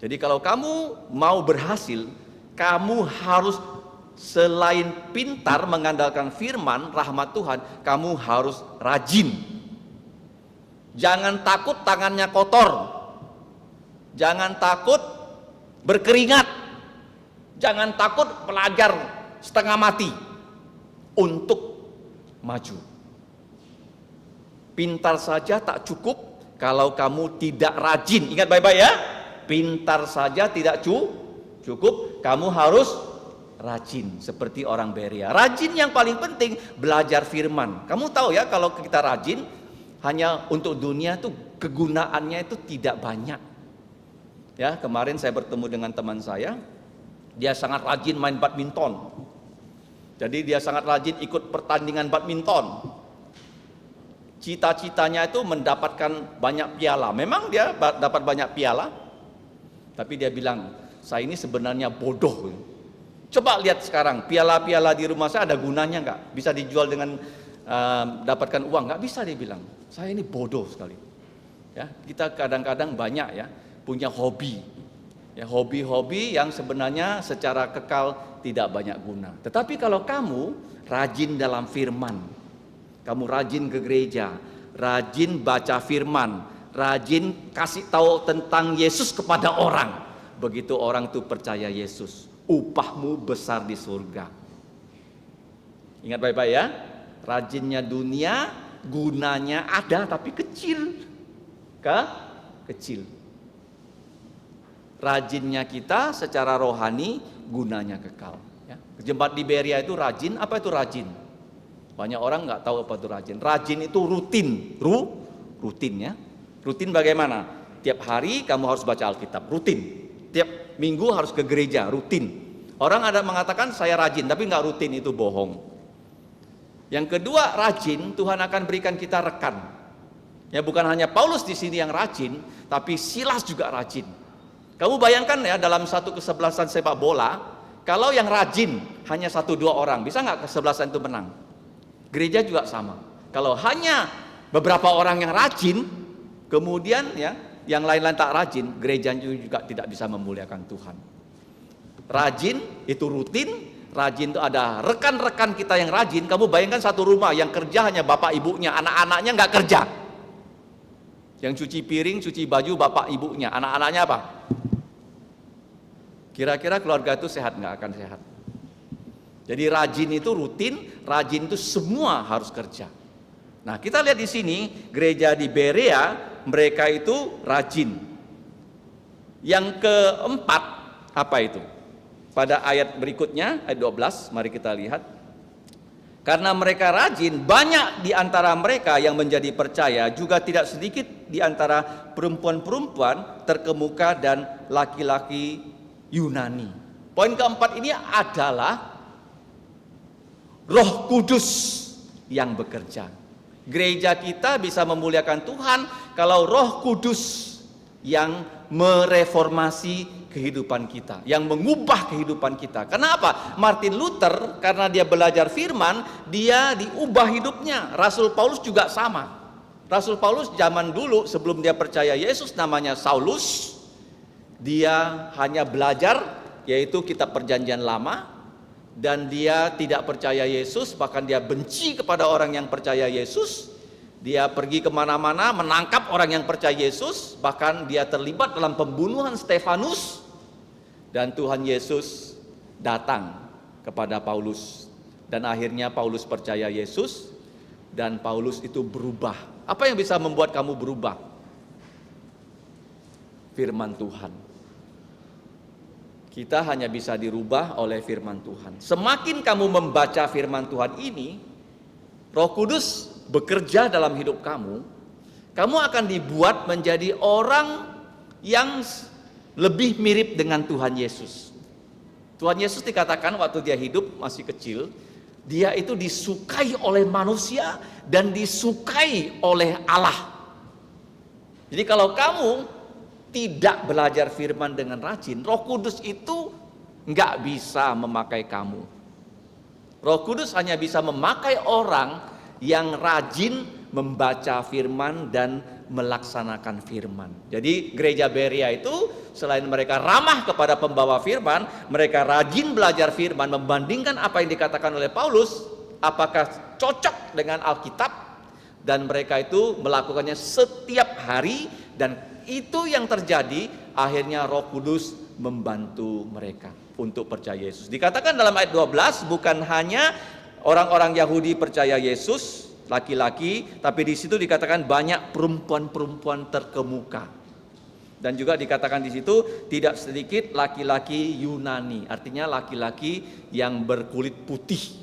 Jadi kalau kamu mau berhasil, kamu harus selain pintar mengandalkan firman, rahmat Tuhan, kamu harus rajin. Jangan takut tangannya kotor. Jangan takut berkeringat. Jangan takut pelajar setengah mati untuk maju. Pintar saja tak cukup kalau kamu tidak rajin. Ingat baik-baik ya. Pintar saja tidak cukup, kamu harus rajin seperti orang Berea. Rajin yang paling penting belajar firman. Kamu tahu ya, kalau kita rajin hanya untuk dunia tuh kegunaannya itu tidak banyak. Ya, kemarin saya bertemu dengan teman saya, dia sangat rajin main badminton. Jadi dia sangat rajin ikut pertandingan badminton. Cita-citanya itu mendapatkan banyak piala. Memang dia dapat banyak piala. Tapi dia bilang, saya ini sebenarnya bodoh. Coba lihat sekarang, piala-piala di rumah saya ada gunanya nggak? Bisa dijual dengan dapatkan uang? Nggak bisa, dia bilang. Saya ini bodoh sekali. Ya, kita kadang-kadang banyak ya punya hobi. Ya, hobi-hobi yang sebenarnya secara kekal tidak banyak guna. Tetapi kalau kamu rajin dalam firman, kamu rajin ke gereja, rajin baca firman, rajin kasih tahu tentang Yesus kepada orang. Begitu orang itu percaya Yesus, upahmu besar di surga. Ingat baik-baik ya. Rajinnya dunia, gunanya ada tapi kecil. Kecil. Rajinnya kita secara rohani, gunanya kekal. Ya. Jemaat di Berea itu rajin. Apa itu rajin? Banyak orang nggak tahu apa itu rajin. Rajin itu rutin. Rutin ya. Rutin bagaimana? Tiap hari kamu harus baca Alkitab, rutin. Tiap minggu harus ke gereja, rutin. Orang ada mengatakan saya rajin, tapi nggak rutin, itu bohong. Yang kedua, rajin, Tuhan akan berikan kita rekan. Ya, bukan hanya Paulus di sini yang rajin, tapi Silas juga rajin. Kamu bayangkan ya, dalam satu kesebelasan sepak bola, kalau yang rajin hanya 1-2 orang, bisa nggak kesebelasan itu menang? Gereja juga sama. Kalau hanya beberapa orang yang rajin, kemudian ya yang lain-lain tak rajin, gereja juga tidak bisa memuliakan Tuhan. Rajin itu rutin, rajin itu ada rekan-rekan kita yang rajin. Kamu bayangkan satu rumah yang kerja hanya bapak ibunya, anak-anaknya nggak kerja. Yang cuci piring, cuci baju bapak ibunya, anak-anaknya apa? Kira-kira keluarga itu sehat nggak? Akan sehat. Jadi rajin itu rutin, rajin itu semua harus kerja. Nah, kita lihat di sini gereja di Berea, mereka itu rajin. Yang keempat apa itu? Pada ayat berikutnya, ayat 12, mari kita lihat. Karena mereka rajin, banyak di antara mereka yang menjadi percaya, juga tidak sedikit di antara perempuan-perempuan terkemuka dan laki-laki Yunani. Poin keempat ini adalah Roh Kudus yang bekerja. Gereja kita bisa memuliakan Tuhan kalau Roh Kudus yang mereformasi kehidupan kita, yang mengubah kehidupan kita. Kenapa? Martin Luther karena dia belajar firman, dia diubah hidupnya. Rasul Paulus juga sama. Rasul Paulus zaman dulu sebelum dia percaya Yesus namanya Saulus. Dia hanya belajar yaitu kitab Perjanjian Lama, dan dia tidak percaya Yesus, bahkan dia benci kepada orang yang percaya Yesus. Dia pergi kemana-mana menangkap orang yang percaya Yesus, bahkan dia terlibat dalam pembunuhan Stefanus. Dan Tuhan Yesus datang kepada Paulus, dan akhirnya Paulus percaya Yesus, dan Paulus itu berubah. Apa yang bisa membuat kamu berubah? Firman Tuhan. Kita hanya bisa dirubah oleh firman Tuhan. Semakin kamu membaca firman Tuhan ini, Roh Kudus bekerja dalam hidup kamu, kamu akan dibuat menjadi orang yang lebih mirip dengan Tuhan Yesus. Tuhan Yesus dikatakan waktu dia hidup masih kecil, dia itu disukai oleh manusia dan disukai oleh Allah. Jadi kalau kamu tidak belajar firman dengan rajin, Roh Kudus itu nggak bisa memakai kamu. Roh Kudus hanya bisa memakai orang yang rajin membaca firman dan melaksanakan firman. Jadi gereja Berea itu selain mereka ramah kepada pembawa firman, mereka rajin belajar firman, membandingkan apa yang dikatakan oleh Paulus, apakah cocok dengan Alkitab, dan mereka itu melakukannya setiap hari, dan itu yang terjadi, akhirnya Roh Kudus membantu mereka untuk percaya Yesus. Dikatakan dalam ayat 12, bukan hanya orang-orang Yahudi percaya Yesus, laki-laki, tapi di situ dikatakan banyak perempuan-perempuan terkemuka. Dan juga dikatakan di situ tidak sedikit laki-laki Yunani, artinya laki-laki yang berkulit putih.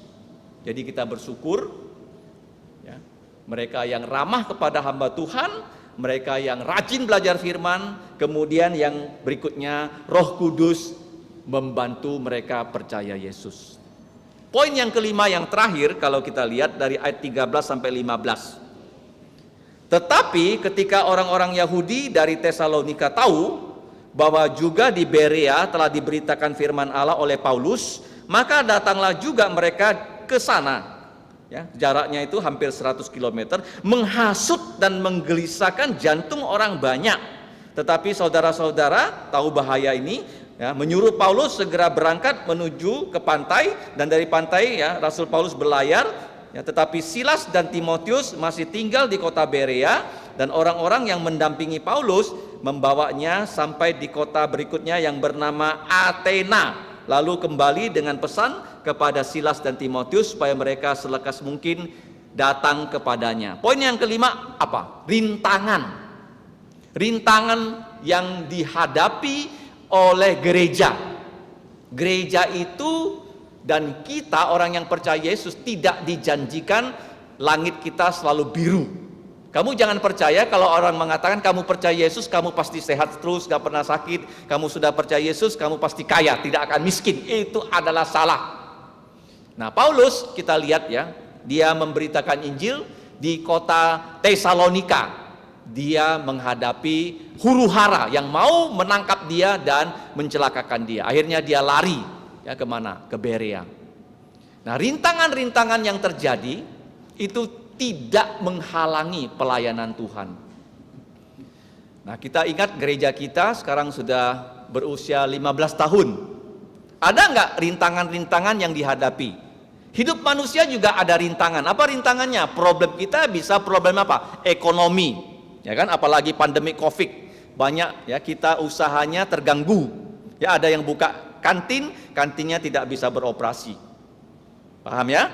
Jadi kita bersyukur ya, mereka yang ramah kepada hamba Tuhan, mereka yang rajin belajar firman, kemudian yang berikutnya Roh Kudus membantu mereka percaya Yesus. Poin yang kelima yang terakhir kalau kita lihat dari ayat 13 sampai 15. Tetapi ketika orang-orang Yahudi dari Tesalonika tahu bahwa juga di Berea telah diberitakan firman Allah oleh Paulus, maka datanglah juga mereka ke sana. Ya, jaraknya itu hampir 100 km, menghasut dan menggelisahkan jantung orang banyak. Tetapi saudara-saudara tahu bahaya ini, ya, menyuruh Paulus segera berangkat menuju ke pantai, dan dari pantai ya Rasul Paulus berlayar. Ya, tetapi Silas dan Timotius masih tinggal di kota Berea, dan orang-orang yang mendampingi Paulus membawanya sampai di kota berikutnya yang bernama Athena. Lalu kembali dengan pesan kepada Silas dan Timotius supaya mereka selekas mungkin datang kepadanya. Poin yang kelima apa? Rintangan. Rintangan yang dihadapi oleh gereja. Gereja itu dan kita orang yang percaya Yesus tidak dijanjikan langit kita selalu biru. Kamu jangan percaya kalau orang mengatakan kamu percaya Yesus, kamu pasti sehat terus, gak pernah sakit. Kamu sudah percaya Yesus, kamu pasti kaya, tidak akan miskin. Itu adalah salah. Nah, Paulus kita lihat ya, dia memberitakan Injil di kota Tesalonika. Dia menghadapi huru-hara yang mau menangkap dia dan mencelakakan dia. Akhirnya dia lari ya kemana? Ke Berea. Nah, rintangan-rintangan yang terjadi itu tidak menghalangi pelayanan Tuhan. Nah, kita ingat gereja kita sekarang sudah berusia 15 tahun. Ada nggak rintangan-rintangan yang dihadapi? Hidup manusia juga ada rintangan. Apa rintangannya? Problem kita bisa problem apa? Ekonomi. Ya kan, apalagi pandemi Covid. Banyak ya kita usahanya terganggu. Ya, ada yang buka kantin, kantinnya tidak bisa beroperasi. Paham ya?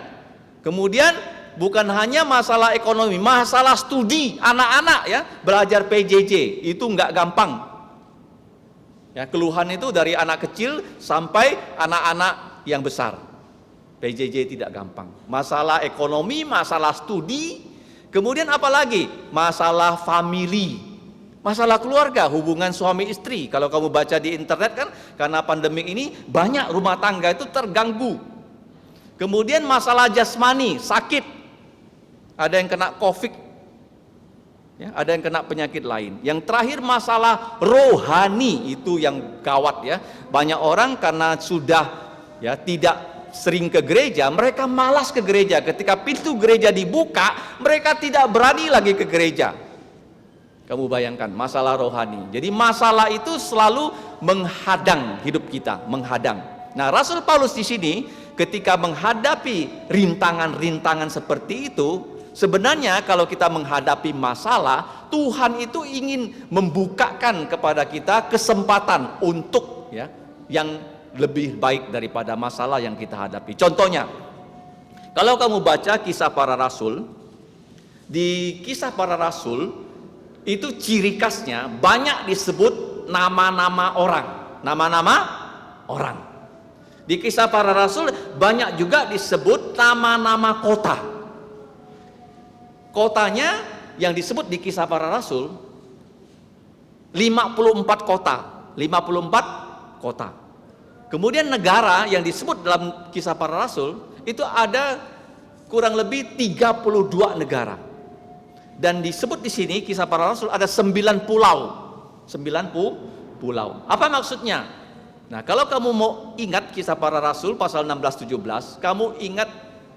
Kemudian bukan hanya masalah ekonomi, masalah studi anak-anak ya, belajar PJJ itu nggak gampang. Ya, keluhan itu dari anak kecil sampai anak-anak yang besar. PJJ tidak gampang. Masalah ekonomi, masalah studi, kemudian apalagi masalah family, masalah keluarga, hubungan suami istri. Kalau kamu baca di internet kan, karena pandemi ini banyak rumah tangga itu terganggu. Kemudian masalah jasmani, sakit. Ada yang kena COVID, ya, ada yang kena penyakit lain. Yang terakhir masalah rohani, itu yang gawat ya. Banyak orang karena sudah ya tidak sering ke gereja, mereka malas ke gereja. Ketika pintu gereja dibuka, mereka tidak berani lagi ke gereja. Kamu bayangkan masalah rohani. Jadi masalah itu selalu menghadang hidup kita, menghadang. Nah, Rasul Paulus di sini ketika menghadapi rintangan-rintangan seperti itu, sebenarnya kalau kita menghadapi masalah, Tuhan itu ingin membukakan kepada kita kesempatan untuk ya yang lebih baik daripada masalah yang kita hadapi. Contohnya, kalau kamu baca Kisah Para Rasul, di Kisah Para Rasul itu ciri khasnya banyak disebut nama-nama orang, nama-nama orang. Di Kisah Para Rasul banyak juga disebut nama-nama kota. Kotanya yang disebut di Kisah Para Rasul 54 kota, 54 kota. Kemudian negara yang disebut dalam Kisah Para Rasul itu ada kurang lebih 32 negara. Dan disebut di sini Kisah Para Rasul ada 9 pulau. 9 pulau. Apa maksudnya? Nah, kalau kamu mau ingat Kisah Para Rasul pasal 16-17, kamu ingat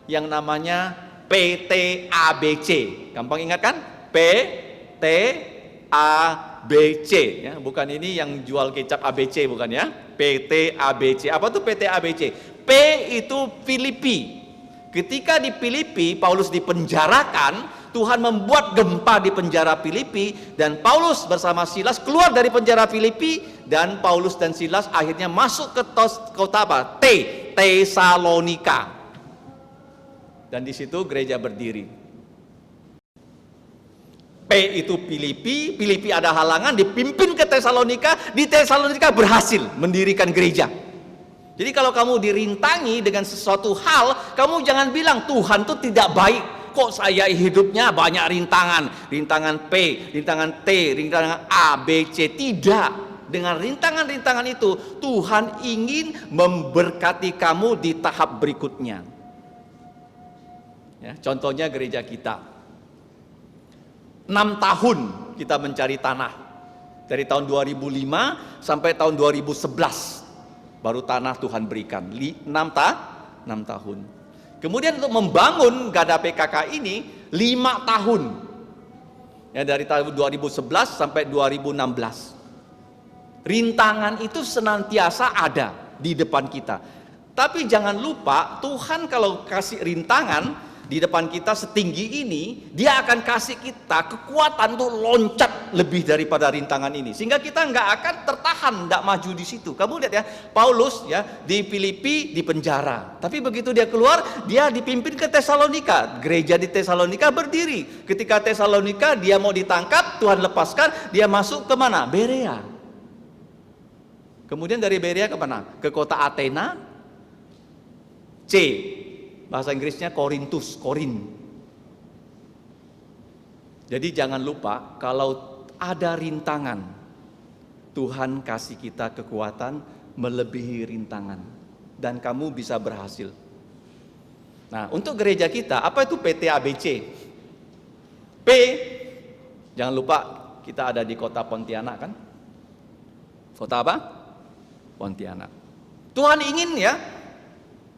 yang namanya PTABC. Gampang ingat kan? PTABC ya, bukan ini yang jual kecap ABC bukan ya? PTABC. Apa tuh PTABC? P itu Filipi. Ketika di Filipi Paulus dipenjarakan, Tuhan membuat gempa di penjara Filipi dan Paulus bersama Silas keluar dari penjara Filipi dan Paulus dan Silas akhirnya masuk ke kota apa? Tesalonika. Dan di situ gereja berdiri. P itu Filipi, Filipi ada halangan, dipimpin ke Tesalonika, di Tesalonika berhasil mendirikan gereja. Jadi kalau kamu dirintangi dengan sesuatu hal, kamu jangan bilang Tuhan itu tidak baik. Kok saya hidupnya banyak rintangan, rintangan P, rintangan T, rintangan A, B, C. Tidak. Dengan rintangan-rintangan itu, Tuhan ingin memberkati kamu di tahap berikutnya. Ya, contohnya gereja kita. 6 tahun kita mencari tanah. Dari tahun 2005 sampai tahun 2011 baru tanah Tuhan berikan. 6 tahun. Kemudian untuk membangun Gada PKK ini 5 tahun. Ya, dari tahun 2011 sampai 2016. Rintangan itu senantiasa ada di depan kita. Tapi jangan lupa, Tuhan kalau kasih rintangan di depan kita setinggi ini, Dia akan kasih kita kekuatan untuk loncat lebih daripada rintangan ini, sehingga kita nggak akan tertahan, nggak maju di situ. Kamu lihat ya, Paulus ya di Filipi di penjara, tapi begitu dia keluar, dia dipimpin ke Tesalonika. Gereja di Tesalonika berdiri. Ketika Tesalonika dia mau ditangkap, Tuhan lepaskan, dia masuk ke mana? Berea. Kemudian dari Berea ke mana? Ke kota Athena. C, bahasa Inggrisnya Korintus, Korin. Jadi jangan lupa kalau ada rintangan, Tuhan kasih kita kekuatan melebihi rintangan dan kamu bisa berhasil. Nah, untuk gereja kita, apa itu PT ABC? P, jangan lupa kita ada di kota Pontianak kan? Kota apa? Pontianak. Tuhan ingin ya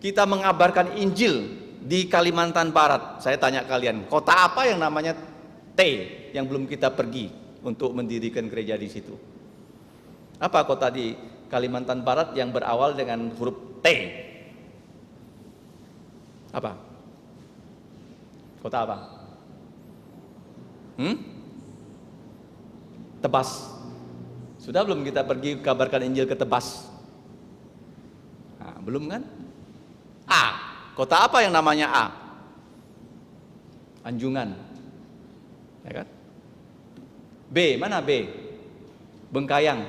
kita mengabarkan Injil di Kalimantan Barat. Saya tanya kalian, kota apa yang namanya T yang belum kita pergi untuk mendirikan gereja di situ? Apa kota di Kalimantan Barat yang berawal dengan huruf T? Apa? Kota apa? Tebas. Sudah belum kita pergi kabarkan Injil ke Tebas? Nah, belum kan? A. Kota apa yang namanya A? Anjungan. Ya kan? B. Mana B? Bengkayang.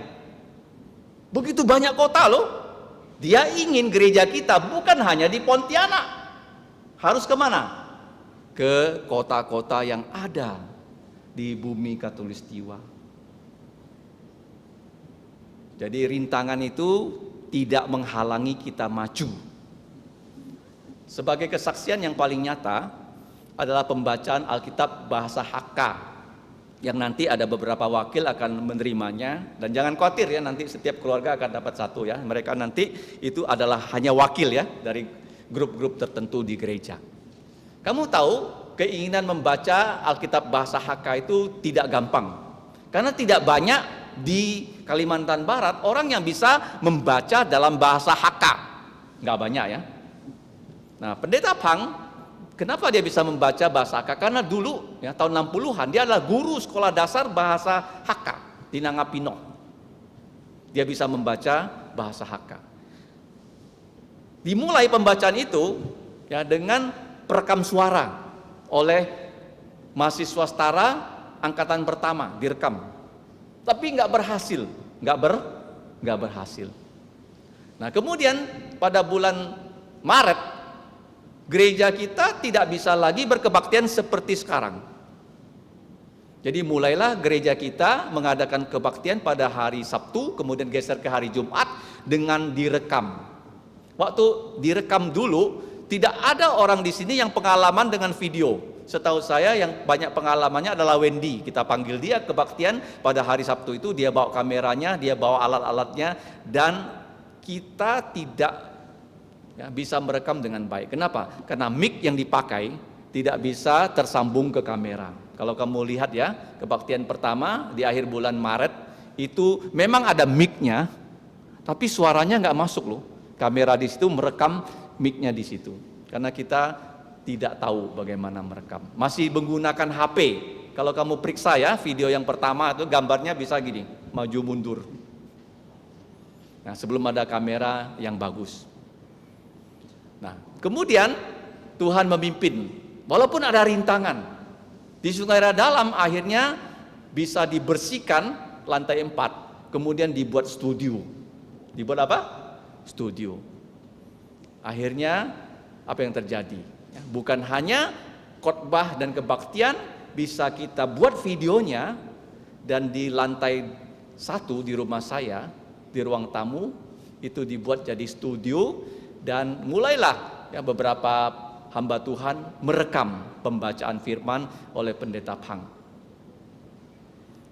Begitu banyak kota loh. Dia ingin gereja kita bukan hanya di Pontianak. Harus kemana? Ke kota-kota yang ada di bumi Katulistiwa. Jadi rintangan itu tidak menghalangi kita maju. Sebagai kesaksian yang paling nyata adalah pembacaan Alkitab bahasa Hakka, yang nanti ada beberapa wakil akan menerimanya. Dan jangan khawatir ya, nanti setiap keluarga akan dapat satu ya. Mereka nanti itu adalah hanya wakil ya dari grup-grup tertentu di gereja. Kamu tahu keinginan membaca Alkitab bahasa Hakka itu tidak gampang. Karena tidak banyak di Kalimantan Barat orang yang bisa membaca dalam bahasa Hakka. Nggak banyak ya. Nah, Pendeta Phang, kenapa dia bisa membaca bahasa Hakka? Karena dulu ya tahun 60-an dia adalah guru sekolah dasar bahasa Hakka di Nangapino. Dia bisa membaca bahasa Hakka. Dimulai pembacaan itu ya dengan perekam suara oleh mahasiswa setara angkatan pertama direkam, tapi nggak berhasil. Nah, kemudian pada bulan Maret gereja kita tidak bisa lagi berkebaktian seperti sekarang. Jadi mulailah gereja kita mengadakan kebaktian pada hari Sabtu, kemudian geser ke hari Jumat dengan direkam. Waktu direkam dulu, tidak ada orang di sini yang pengalaman dengan video. Setahu saya yang banyak pengalamannya adalah Wendy. Kita panggil dia kebaktian pada hari Sabtu itu, dia bawa kameranya, dia bawa alat-alatnya, dan kita tidak ya, bisa merekam dengan baik. Kenapa? Karena mic yang dipakai tidak bisa tersambung ke kamera. Kalau kamu lihat ya, kebaktian pertama di akhir bulan Maret itu memang ada mic-nya, tapi suaranya nggak masuk loh. Kamera di situ merekam mic-nya di situ. Karena kita tidak tahu bagaimana merekam. Masih menggunakan HP. Kalau kamu periksa ya, video yang pertama itu gambarnya bisa gini, maju mundur. Nah, sebelum ada kamera yang bagus. Nah, kemudian Tuhan memimpin. Walaupun ada rintangan. Di Sungai Dalam akhirnya bisa dibersihkan lantai 4. Kemudian dibuat studio. Dibuat apa? Studio. Akhirnya apa yang terjadi? Bukan hanya khotbah dan kebaktian bisa kita buat videonya, dan di lantai 1 di rumah saya, di ruang tamu itu dibuat jadi studio, dan mulailah ya beberapa hamba Tuhan merekam pembacaan firman oleh Pendeta Phang.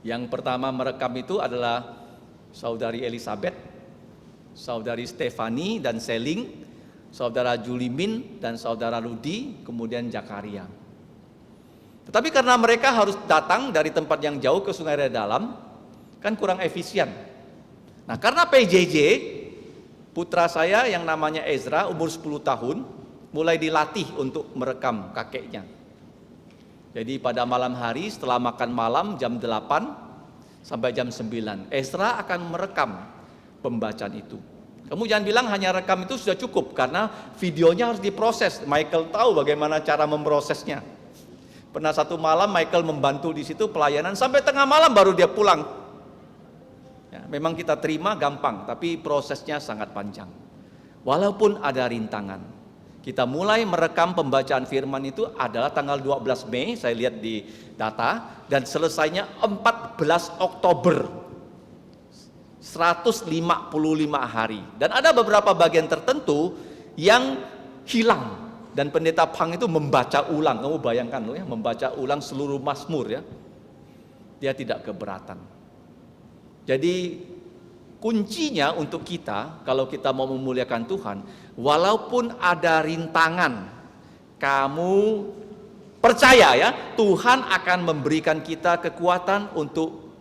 Yang pertama merekam itu adalah Saudari Elizabeth, Saudari Stefani dan Seling, Saudara Julimin dan Saudara Rudi, kemudian Jakaria. Tetapi karena mereka harus datang dari tempat yang jauh ke Sungai Dalam, kan kurang efisien. Nah, karena PJJ, putra saya yang namanya Ezra, umur 10 tahun, mulai dilatih untuk merekam kakeknya. Jadi pada malam hari setelah makan malam jam 8 sampai jam 9, Ezra akan merekam pembacaan itu. Kamu jangan bilang hanya rekam itu sudah cukup, karena videonya harus diproses. Michael tahu bagaimana cara memprosesnya. Pernah satu malam Michael membantu di situ pelayanan sampai tengah malam baru dia pulang. Ya, memang kita terima gampang, tapi prosesnya sangat panjang. Walaupun ada rintangan, Kita mulai merekam pembacaan firman itu adalah tanggal 12 Mei, saya lihat di data, dan selesainya 14 Oktober. 155 hari. Dan ada beberapa bagian tertentu yang hilang. Dan pendeta Pang itu membaca ulang. Kamu bayangkan loh ya, membaca ulang seluruh Mazmur ya. Dia tidak keberatan. Jadi kuncinya untuk kita, kalau kita mau memuliakan Tuhan, walaupun ada rintangan, kamu percaya ya, Tuhan akan memberikan kita kekuatan untuk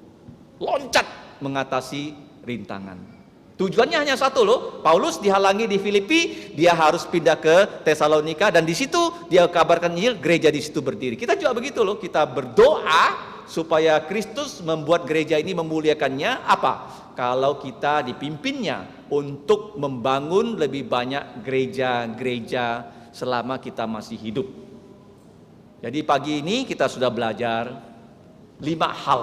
loncat mengatasi rintangan. Tujuannya hanya satu loh. Paulus dihalangi di Filipi, dia harus pindah ke Tesalonika, dan di situ dia kabarkan Injil, gereja di situ berdiri. Kita juga begitu loh. Kita berdoa supaya Kristus membuat gereja ini memuliakannya. Apa? Kalau kita dipimpinnya untuk membangun lebih banyak gereja-gereja selama kita masih hidup. Jadi pagi ini kita sudah belajar 5 hal.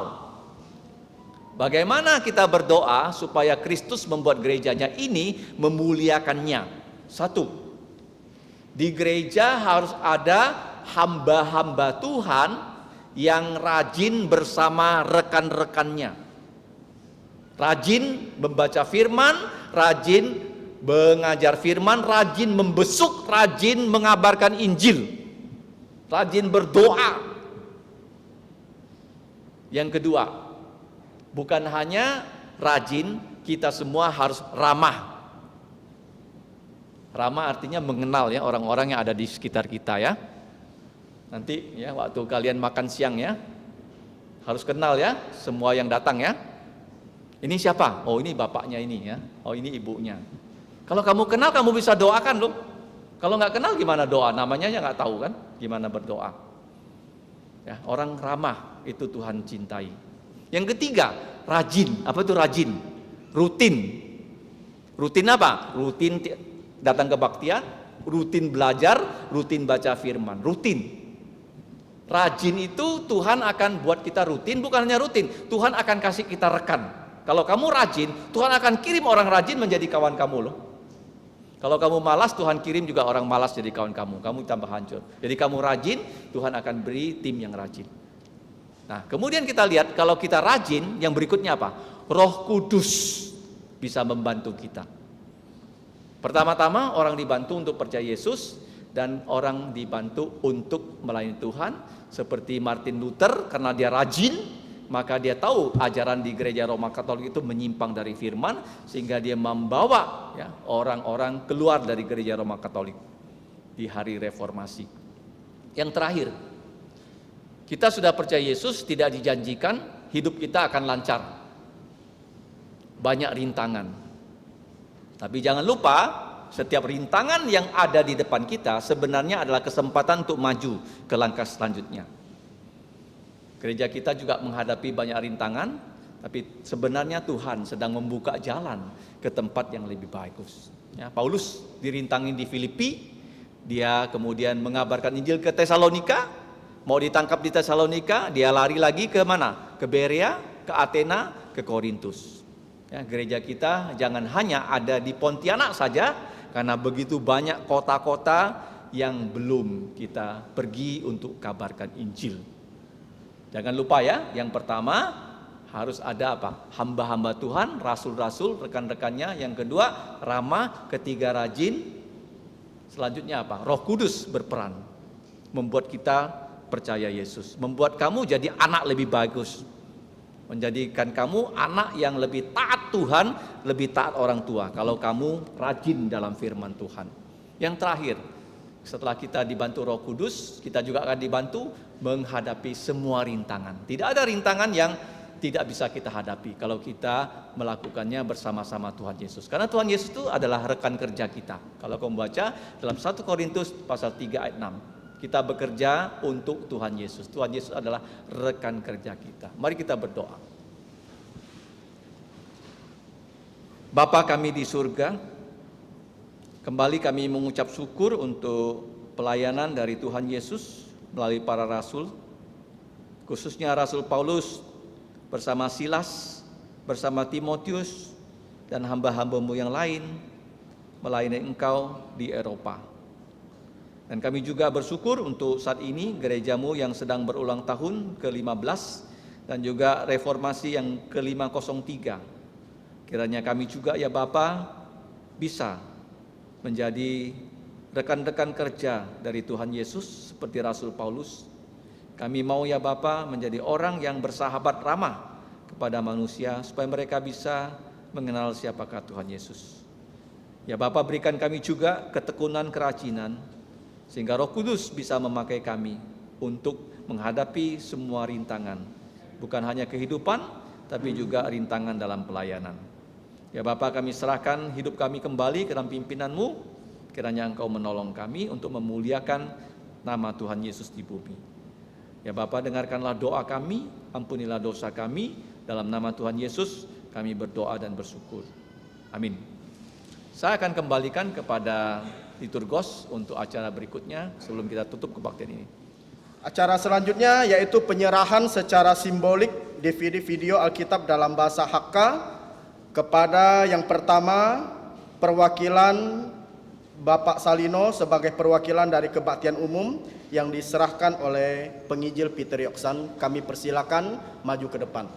Bagaimana kita berdoa supaya Kristus membuat gerejanya ini memuliakannya. 1. Di gereja harus ada hamba-hamba Tuhan yang rajin bersama rekan-rekannya. Rajin membaca firman, rajin mengajar firman, rajin membesuk, rajin mengabarkan Injil, rajin berdoa. Yang kedua, bukan hanya rajin, kita semua harus ramah. Ramah artinya mengenal ya orang-orang yang ada di sekitar kita ya. Nanti ya waktu kalian makan siang ya, harus kenal ya semua yang datang ya. Ini siapa? Oh ini bapaknya ini ya. Oh ini ibunya. Kalau kamu kenal kamu bisa doakan loh. Kalau nggak kenal gimana doa? Namanya ya nggak tahu kan? Gimana berdoa? Ya, orang ramah itu Tuhan cintai. Yang ketiga, rajin. Apa itu rajin? Rutin. Rutin apa? Rutin datang kebaktian, rutin belajar, rutin baca firman. Rutin. Rajin itu Tuhan akan buat kita rutin, bukan hanya rutin. Tuhan akan kasih kita rekan. Kalau kamu rajin, Tuhan akan kirim orang rajin menjadi kawan kamu loh. Kalau kamu malas, Tuhan kirim juga orang malas jadi kawan kamu. Kamu tambah hancur. Jadi kamu rajin, Tuhan akan beri tim yang rajin. Nah, kemudian kita lihat kalau kita rajin, yang berikutnya apa? Roh Kudus bisa membantu kita. Pertama-tama orang dibantu untuk percaya Yesus dan orang dibantu untuk melayani Tuhan. Seperti Martin Luther, karena dia rajin, maka dia tahu ajaran di gereja Roma Katolik itu menyimpang dari firman, sehingga dia membawa ya, orang-orang keluar dari gereja Roma Katolik di hari reformasi. Yang terakhir, kita sudah percaya Yesus, tidak dijanjikan hidup kita akan lancar. Banyak rintangan. Tapi jangan lupa, setiap rintangan yang ada di depan kita sebenarnya adalah kesempatan untuk maju ke langkah selanjutnya. Gereja kita juga menghadapi banyak rintangan, tapi sebenarnya Tuhan sedang membuka jalan ke tempat yang lebih bagus. Ya, Paulus dirintangin di Filipi, dia kemudian mengabarkan Injil ke Tesalonika, mau ditangkap di Tesalonika, dia lari lagi ke mana? Ke Berea, ke Athena, ke Korintus. Ya, gereja kita jangan hanya ada di Pontianak saja, karena begitu banyak kota-kota yang belum kita pergi untuk kabarkan Injil. Jangan lupa ya, yang pertama harus ada apa? Hamba-hamba Tuhan, rasul-rasul, rekan-rekannya. Yang kedua, ramah. Ketiga, rajin. Selanjutnya apa? Roh Kudus berperan. Membuat kita percaya Yesus. Membuat kamu jadi anak lebih bagus. Menjadikan kamu anak yang lebih taat Tuhan, lebih taat orang tua. Kalau kamu rajin dalam firman Tuhan. Yang terakhir, setelah kita dibantu Roh Kudus, kita juga akan dibantu menghadapi semua rintangan. Tidak ada rintangan yang tidak bisa kita hadapi kalau kita melakukannya bersama-sama Tuhan Yesus. Karena Tuhan Yesus itu adalah rekan kerja kita. Kalau kamu baca dalam 1 Korintus pasal 3 ayat 6, kita bekerja untuk Tuhan Yesus. Tuhan Yesus adalah rekan kerja kita. Mari kita berdoa. Bapa kami di surga, kembali kami mengucap syukur untuk pelayanan dari Tuhan Yesus melalui para rasul, khususnya Rasul Paulus bersama Silas, bersama Timotius dan hamba-hambamu yang lain melayani Engkau di Eropa. Dan kami juga bersyukur untuk saat ini gerejamu yang sedang berulang tahun ke-15 dan juga reformasi yang ke-503. Kiranya kami juga ya Bapa bisa menjadi rekan-rekan kerja dari Tuhan Yesus seperti Rasul Paulus. Kami mau ya Bapa menjadi orang yang bersahabat ramah kepada manusia supaya mereka bisa mengenal siapakah Tuhan Yesus. Ya Bapa, berikan kami juga ketekunan kerajinan sehingga Roh Kudus bisa memakai kami untuk menghadapi semua rintangan, bukan hanya kehidupan tapi juga rintangan dalam pelayanan. Ya Bapa, kami serahkan hidup kami kembali ke dalam pimpinan-Mu. Kiranya Engkau menolong kami untuk memuliakan nama Tuhan Yesus di bumi. Ya Bapa, dengarkanlah doa kami, ampunilah dosa kami. Dalam nama Tuhan Yesus kami berdoa dan bersyukur. Amin. Saya akan kembalikan kepada liturgos untuk acara berikutnya sebelum kita tutup kebaktian ini. Acara selanjutnya yaitu penyerahan secara simbolik DVD video Alkitab dalam bahasa Hakka kepada yang pertama perwakilan Bapak Salino sebagai perwakilan dari kebaktian umum yang diserahkan oleh penginjil Peter Yoksan. Kami persilakan maju ke depan.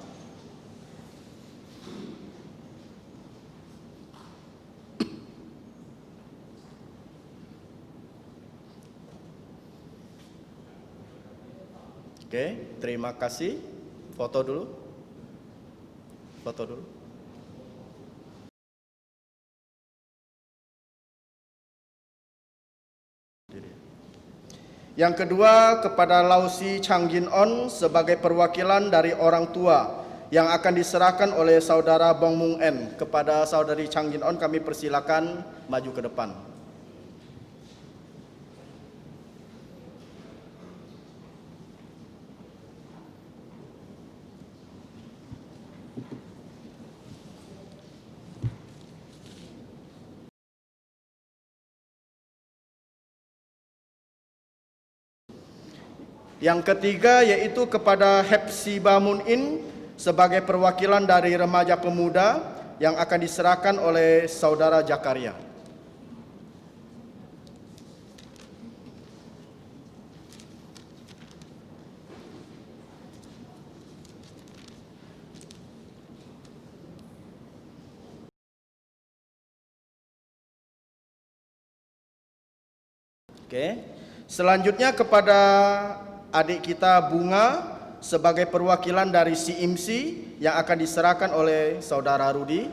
Oke, terima kasih. Foto dulu. Foto dulu. Yang kedua kepada Lausi Changjin On sebagai perwakilan dari orang tua yang akan diserahkan oleh saudara Bong Mung En. Kepada saudari Changjin On kami persilakan maju ke depan. Yang ketiga yaitu kepada Hepzibah Mun In sebagai perwakilan dari remaja pemuda yang akan diserahkan oleh saudara Jakaria. Oke. Selanjutnya kepada adik kita Bunga sebagai perwakilan dari CIMC yang akan diserahkan oleh saudara Rudi.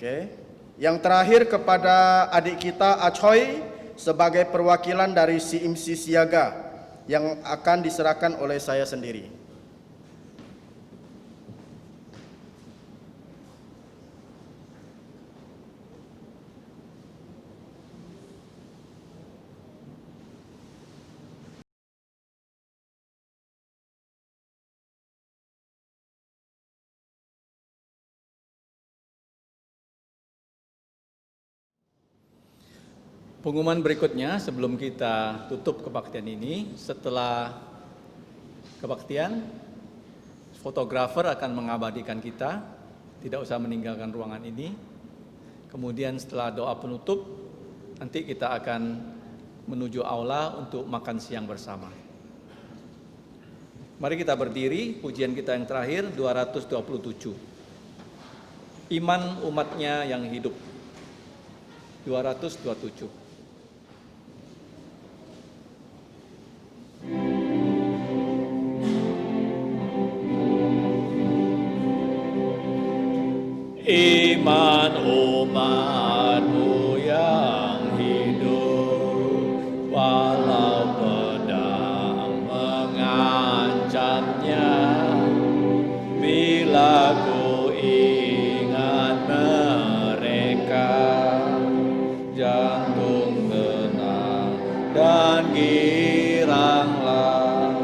Oke. Yang terakhir kepada adik kita Acoy sebagai perwakilan dari CIMC Siaga yang akan diserahkan oleh saya sendiri. Pengumuman berikutnya sebelum kita tutup kebaktian ini, setelah kebaktian, fotografer akan mengabadikan kita, tidak usah meninggalkan ruangan ini. Kemudian setelah doa penutup, nanti kita akan menuju aula untuk makan siang bersama. Mari kita berdiri, pujian kita yang terakhir 227. Iman umatnya yang hidup. 227. Iman umatmu yang hidup, walau pedang mengancamnya, bila ku ingat mereka, jantung tenang dan giranglah.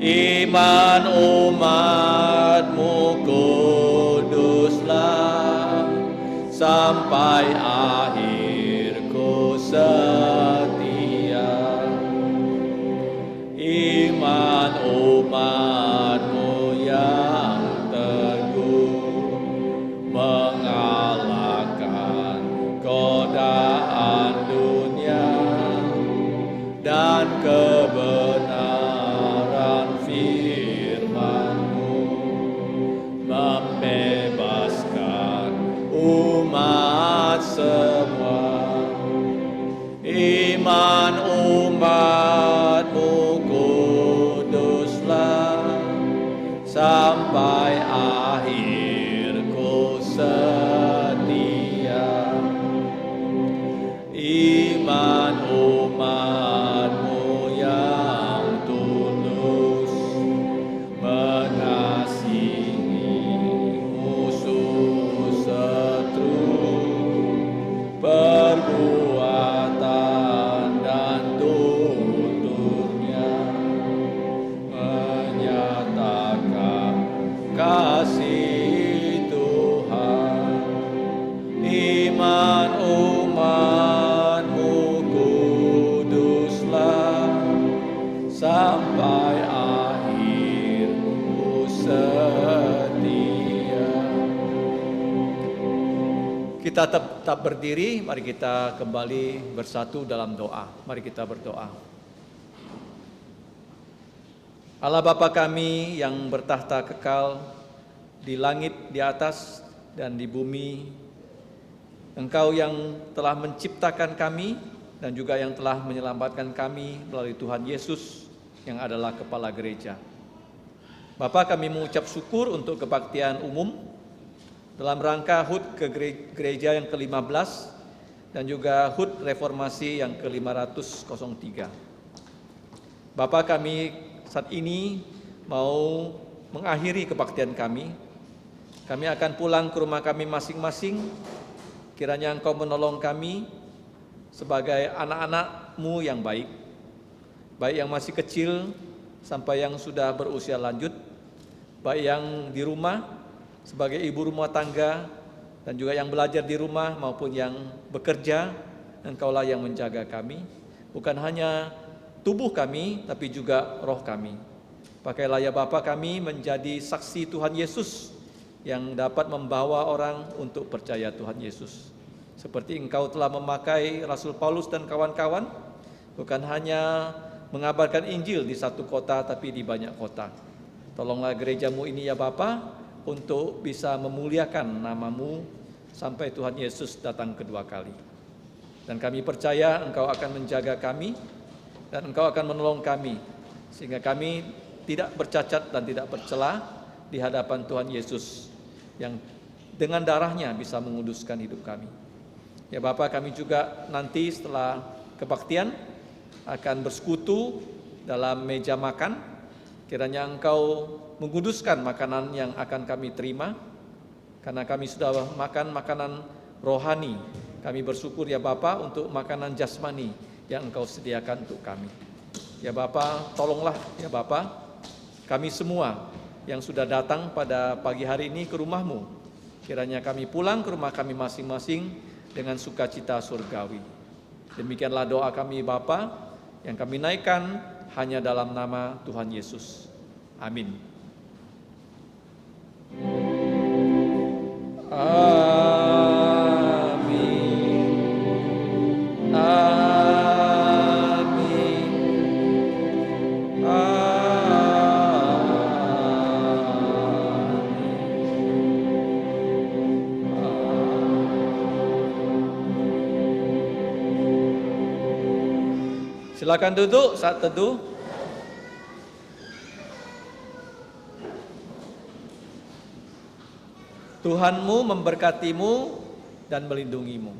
Iman umatmu kuduslah, sampai akhir ku setia. Iman umat-Mu yang teguh mengalahkan godaan dunia dan kebenaran firman-Mu membebaskan umat semua. Iman umat-Mu kuduslah sampai akhir ku setia. Iman umat-Mu yang tulus mengasihi musuh seteru, perbuatan dan tuturnya menyatakan kasih Tuhan. Iman umat-Mu kuduslah sampai akhir ku setia. Kita tetap berdiri, mari kita kembali bersatu dalam doa. Mari kita berdoa. Allah Bapa kami yang bertahta kekal di langit, di atas, dan di bumi, Engkau yang telah menciptakan kami dan juga yang telah menyelamatkan kami melalui Tuhan Yesus yang adalah Kepala Gereja. Bapa, kami mengucap syukur untuk kebaktian umum dalam rangka HUT ke gereja yang ke-15 dan juga HUT reformasi yang ke-503. Bapa, kami saat ini mau mengakhiri kebaktian kami. Kami akan pulang ke rumah kami masing-masing. Kiranya Engkau menolong kami sebagai anak-anak-Mu yang baik, baik yang masih kecil sampai yang sudah berusia lanjut, baik yang di rumah sebagai ibu rumah tangga dan juga yang belajar di rumah maupun yang bekerja. Engkaulah yang menjaga kami, bukan hanya tubuh kami tapi juga roh kami. Pakailah ya Bapa kami menjadi saksi Tuhan Yesus yang dapat membawa orang untuk percaya Tuhan Yesus. Seperti Engkau telah memakai Rasul Paulus dan kawan-kawan, bukan hanya mengabarkan Injil di satu kota tapi di banyak kota. Tolonglah gereja-Mu ini ya Bapa untuk bisa memuliakan nama-Mu sampai Tuhan Yesus datang kedua kali. Dan kami percaya Engkau akan menjaga kami dan Engkau akan menolong kami sehingga kami tidak bercacat dan tidak bercela di hadapan Tuhan Yesus yang dengan darahnya bisa menguduskan hidup kami. Ya Bapa, kami juga nanti setelah kebaktian akan bersekutu dalam meja makan. Kiranya Engkau menguduskan makanan yang akan kami terima, karena kami sudah makan makanan rohani. Kami bersyukur ya Bapa untuk makanan jasmani yang Engkau sediakan untuk kami. Ya Bapa, tolonglah ya Bapa kami semua yang sudah datang pada pagi hari ini ke rumah-Mu. Kiranya kami pulang ke rumah kami masing-masing dengan sukacita surgawi. Demikianlah doa kami Bapa yang kami naikkan hanya dalam nama Tuhan Yesus. Amin. Amin. Amin. Silakan duduk saat teduh. Tuhanmu memberkatimu dan melindungimu.